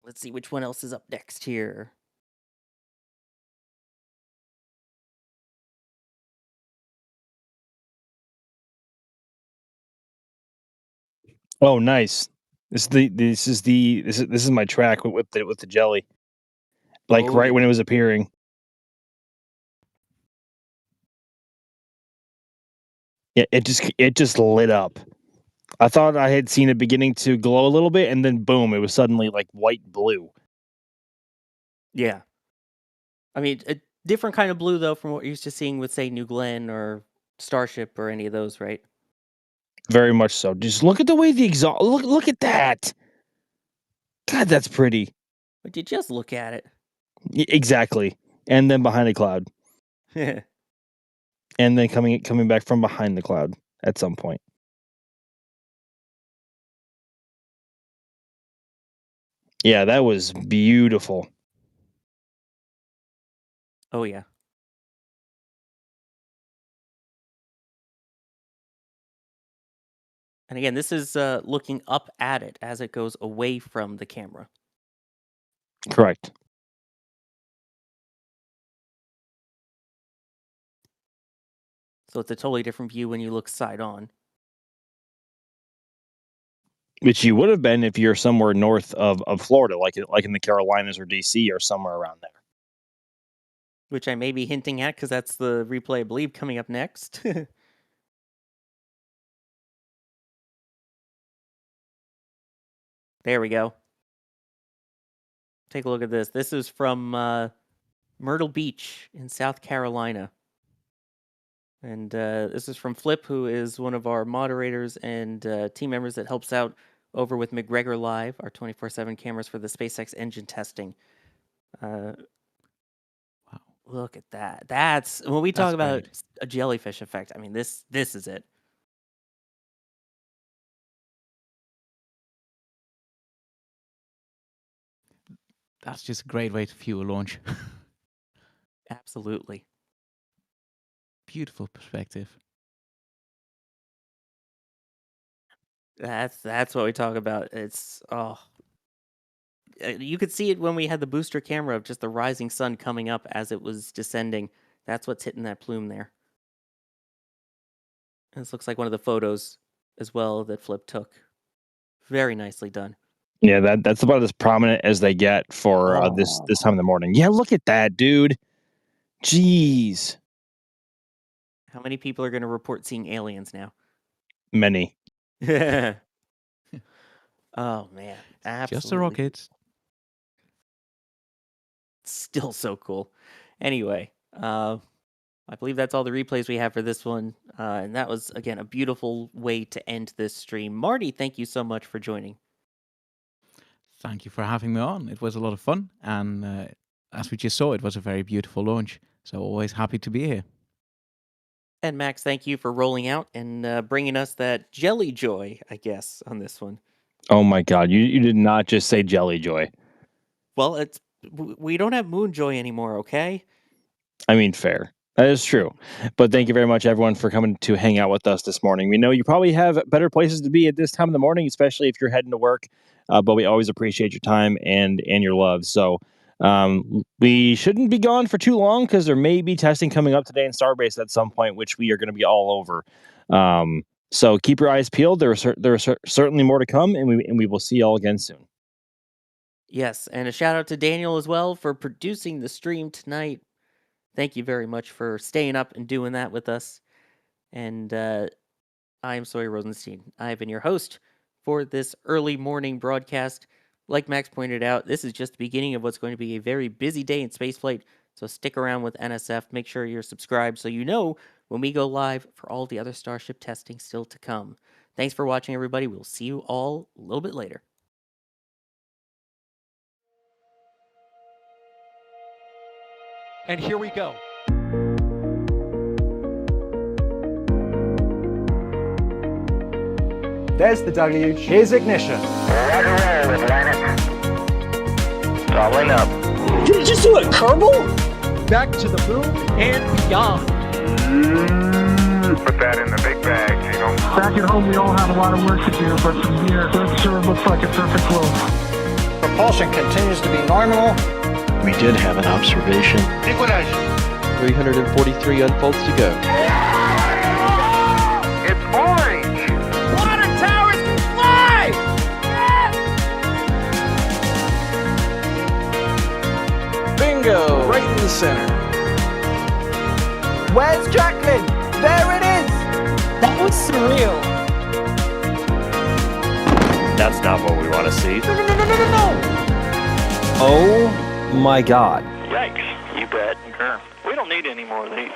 Let's see which one else is up next here. Oh, nice. This is my track with the jelly. Like Oh, right when yeah. it was appearing. Yeah, it just lit up. I thought I had seen it beginning to glow a little bit, and then boom, it was suddenly like white blue. Yeah. I mean, a different kind of blue, though, from what you're used to seeing with, say, New Glenn or Starship or any of those, right? Very much so. Just look at the way the exhaust. Look at that. God, that's pretty. But you just look at it. Exactly. And then behind a cloud, And and then coming back from behind the cloud at some point. Yeah, that was beautiful. Oh, yeah. And again, this is looking up at it as it goes away from the camera. Correct. So it's a totally different view when you look side on. Which you would have been if you're somewhere north of Florida, like in the Carolinas or DC or somewhere around there. Which I may be hinting at because that's the replay, I believe, coming up next. There we go. Take a look at this. This is from Myrtle Beach in South Carolina. And this is from Flip, who is one of our moderators and team members that helps out over with McGregor Live, our 24/7 cameras for the SpaceX engine testing. Wow. Look at that. That's when we talk That's about great. a jellyfish effect. I mean, this is it. That's just a great way to view a launch. Absolutely. Beautiful perspective. That's what we talk about. It's you could see it when we had the booster camera of just the rising sun coming up as it was descending. That's what's hitting that plume there. And this looks like one of the photos as well that Flip took. Very nicely done. Yeah, that's about as prominent as they get for this time in the morning. Yeah, look at that, dude. Jeez. How many people are going to report seeing aliens now? Many. Oh man, absolutely. Just a rocket. Still so cool. Anyway, I believe that's all the replays we have for this one. And that was, again, a beautiful way to end this stream. Marty, thank you so much for joining. Thank you for having me on. It was a lot of fun. And as we just saw, it was a very beautiful launch. So always happy to be here. And Max, thank you for rolling out and bringing us that jelly joy, I guess, on this one. Oh my God, you did not just say jelly joy. Well, we don't have moon joy anymore, okay? I mean, fair. That is true. But thank you very much, everyone, for coming to hang out with us this morning. We know you probably have better places to be at this time of the morning, especially if you're heading to work. but we always appreciate your time and your love. So we shouldn't be gone for too long because there may be testing coming up today in Starbase at some point, which we are going to be all over. So keep your eyes peeled. There are certainly more to come, and we will see y'all again soon. Yes, and a shout out to Daniel as well for producing the stream tonight. Thank you very much for staying up and doing that with us. And I am Sawyer Rosenstein. I've been your host for this early morning broadcast. Like Max pointed out, this is just the beginning of what's going to be a very busy day in spaceflight. So stick around with NSF. Make sure you're subscribed so you know when we go live for all the other Starship testing still to come. Thanks for watching, everybody. We'll see you all a little bit later. And here we go. There's the W. Here's ignition. Doubling up. Did it just do a Kerbal? Back to the moon and beyond. Put that in the big bag, you know. Back at home, we all have a lot of work to do, but from here, that sure looks like a perfect world. Propulsion continues to be normal. We did have an observation. 343 unfolds to go. It's orange. Water towers can fly! Bingo! Right in the center. Where's Jacqueline? There it is! That was surreal. That's not what we want to see. No! Oh my God. Yikes. You bet. We don't need any more of these.